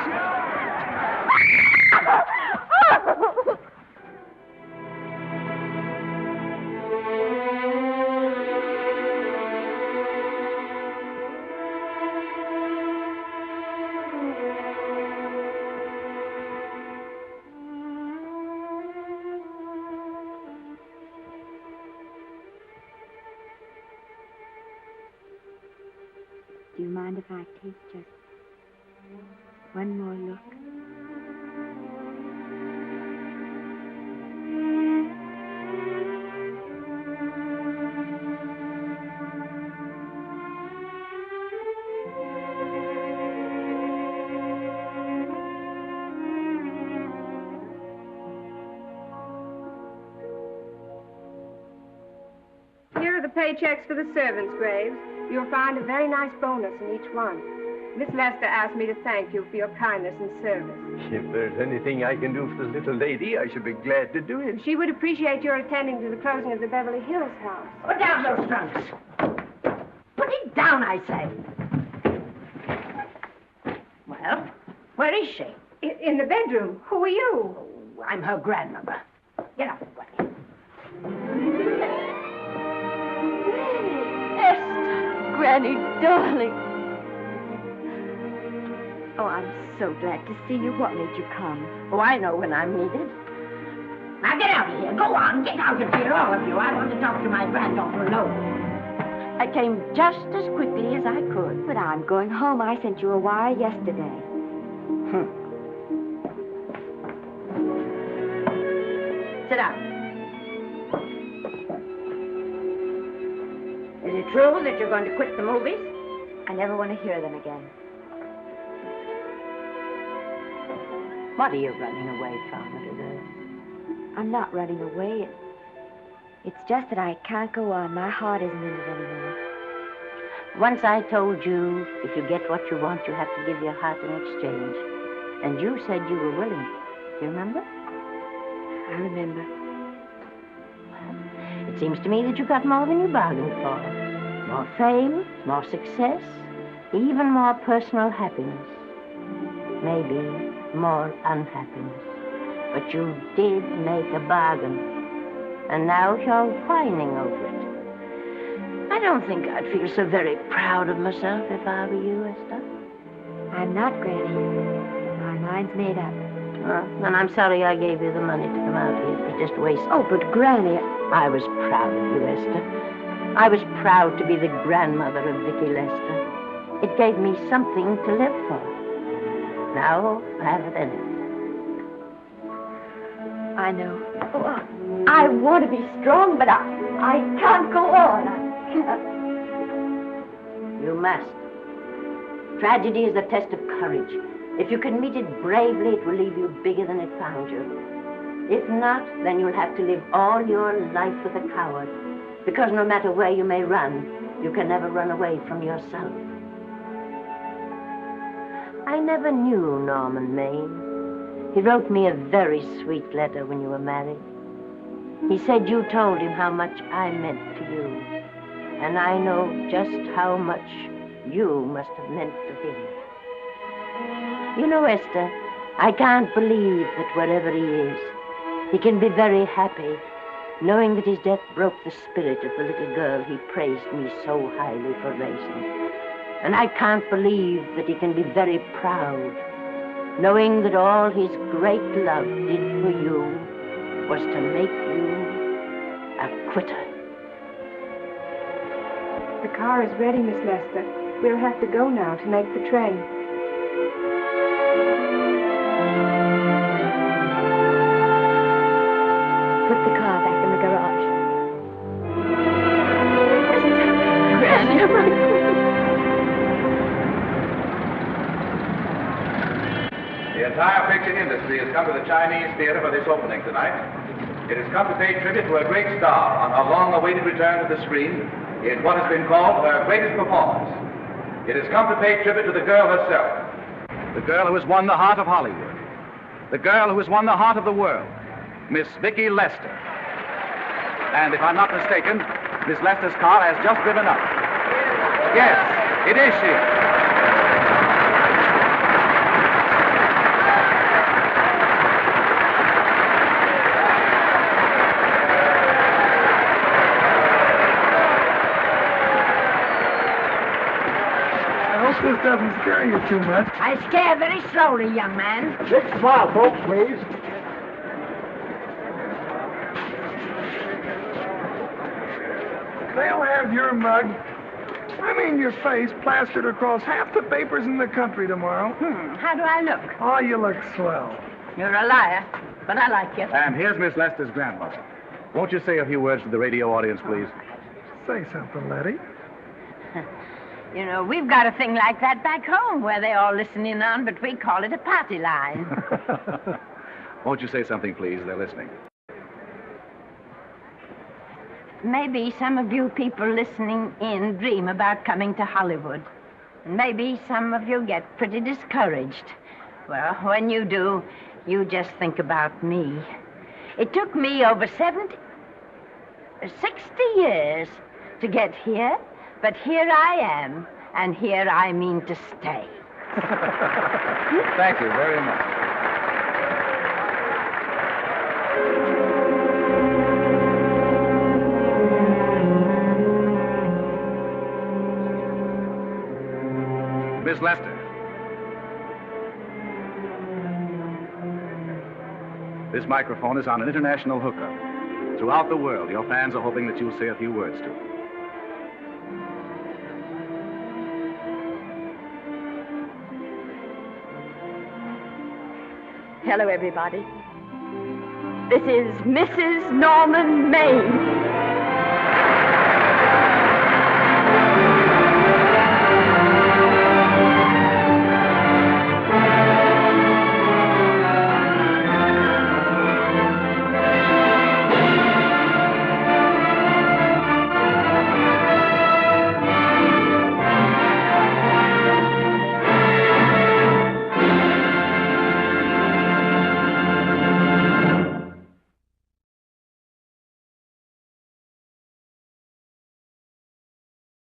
Do you mind if I take just one more look? Here are the paychecks for the servants' graves. You'll find a very nice bonus in each one. Miss Lester asked me to thank you for your kindness and service. If there's anything I can do for the little lady, I should be glad to do it. She would appreciate your attending to the closing of the Beverly Hills house. Put down those trunks. Put it down, I say. Well, where is she? In the bedroom. Who are you? Oh, I'm her grandmother. Get up, Granny. Granny, darling. Oh, I'm so glad to see you. What made you come? Oh, I know when I'm needed. Now get out of here. Go on, get out of here, all of you. I want to talk to my granddaughter alone. I came just as quickly as I could. But I'm going home. I sent you a wire yesterday. Sit down. Is it true that you're going to quit the movies? I never want to hear them again. What are you running away from, little girl? I'm not running away. It's just that I can't go on. My heart isn't in it anymore. Once I told you, if you get what you want, you have to give your heart in exchange. And you said you were willing. Do you remember? I remember. It seems to me that you got more than you bargained for. More fame, more success, even more personal happiness. Maybe more unhappiness. But you did make a bargain. And now you're whining over it. I don't think I'd feel so very proud of myself if I were you, Esther. I'm not, Granny. My mind's made up. And I'm sorry I gave you the money to come out here. It was just wasted. Oh, but Granny... I was proud of you, Esther. I was proud to be the grandmother of Vicky Lester. It gave me something to live for. Now I haven't anything. I know. Oh, I want to be strong, but I can't go on. I can't. You must. Tragedy is a test of courage. If you can meet it bravely, it will leave you bigger than it found you. If not, then you'll have to live all your life with a coward. Because no matter where you may run, you can never run away from yourself. I never knew Norman Maine. He wrote me a very sweet letter when you were married. He said you told him how much I meant to you. And I know just how much you must have meant to him. You know, Esther, I can't believe that wherever he is, he can be very happy, knowing that his death broke the spirit of the little girl he praised me so highly for raising. And I can't believe that he can be very proud, knowing that all his great love did for you was to make you a quitter. The car is ready, Miss Lester. We'll have to go now to make the train. Put the car back in the garage. The entire picture industry has come to the Chinese theater for this opening tonight. It has come to pay tribute to a great star on her long-awaited return to the screen in what has been called her greatest performance. It has come to pay tribute to the girl herself. The girl who has won the heart of Hollywood. The girl who has won the heart of the world. Miss Vicki Lester. And if I'm not mistaken, Miss Lester's car has just driven up. Yes, it is she. This doesn't scare you too much. I scare very slowly, young man. Big smile, folks, please. They'll have your mug, I mean your face, plastered across half the papers in the country tomorrow. How do I look? Oh, you look swell. You're a liar, but I like you. And here's Miss Lester's grandmother. Won't you say a few words to the radio audience, please? Say something, Letty. You know, we've got a thing like that back home where they all listen in on, but we call it a party line. Won't you say something, please? They're listening. Maybe some of you people listening in dream about coming to Hollywood. And maybe some of you get pretty discouraged. Well, when you do, you just think about me. It took me over 60 years to get here. But here I am, and here I mean to stay. Thank you very much. Miss Lester. This microphone is on an international hookup. Throughout the world, your fans are hoping that you'll say a few words to them. Hello, everybody. This is Mrs. Norman Maine.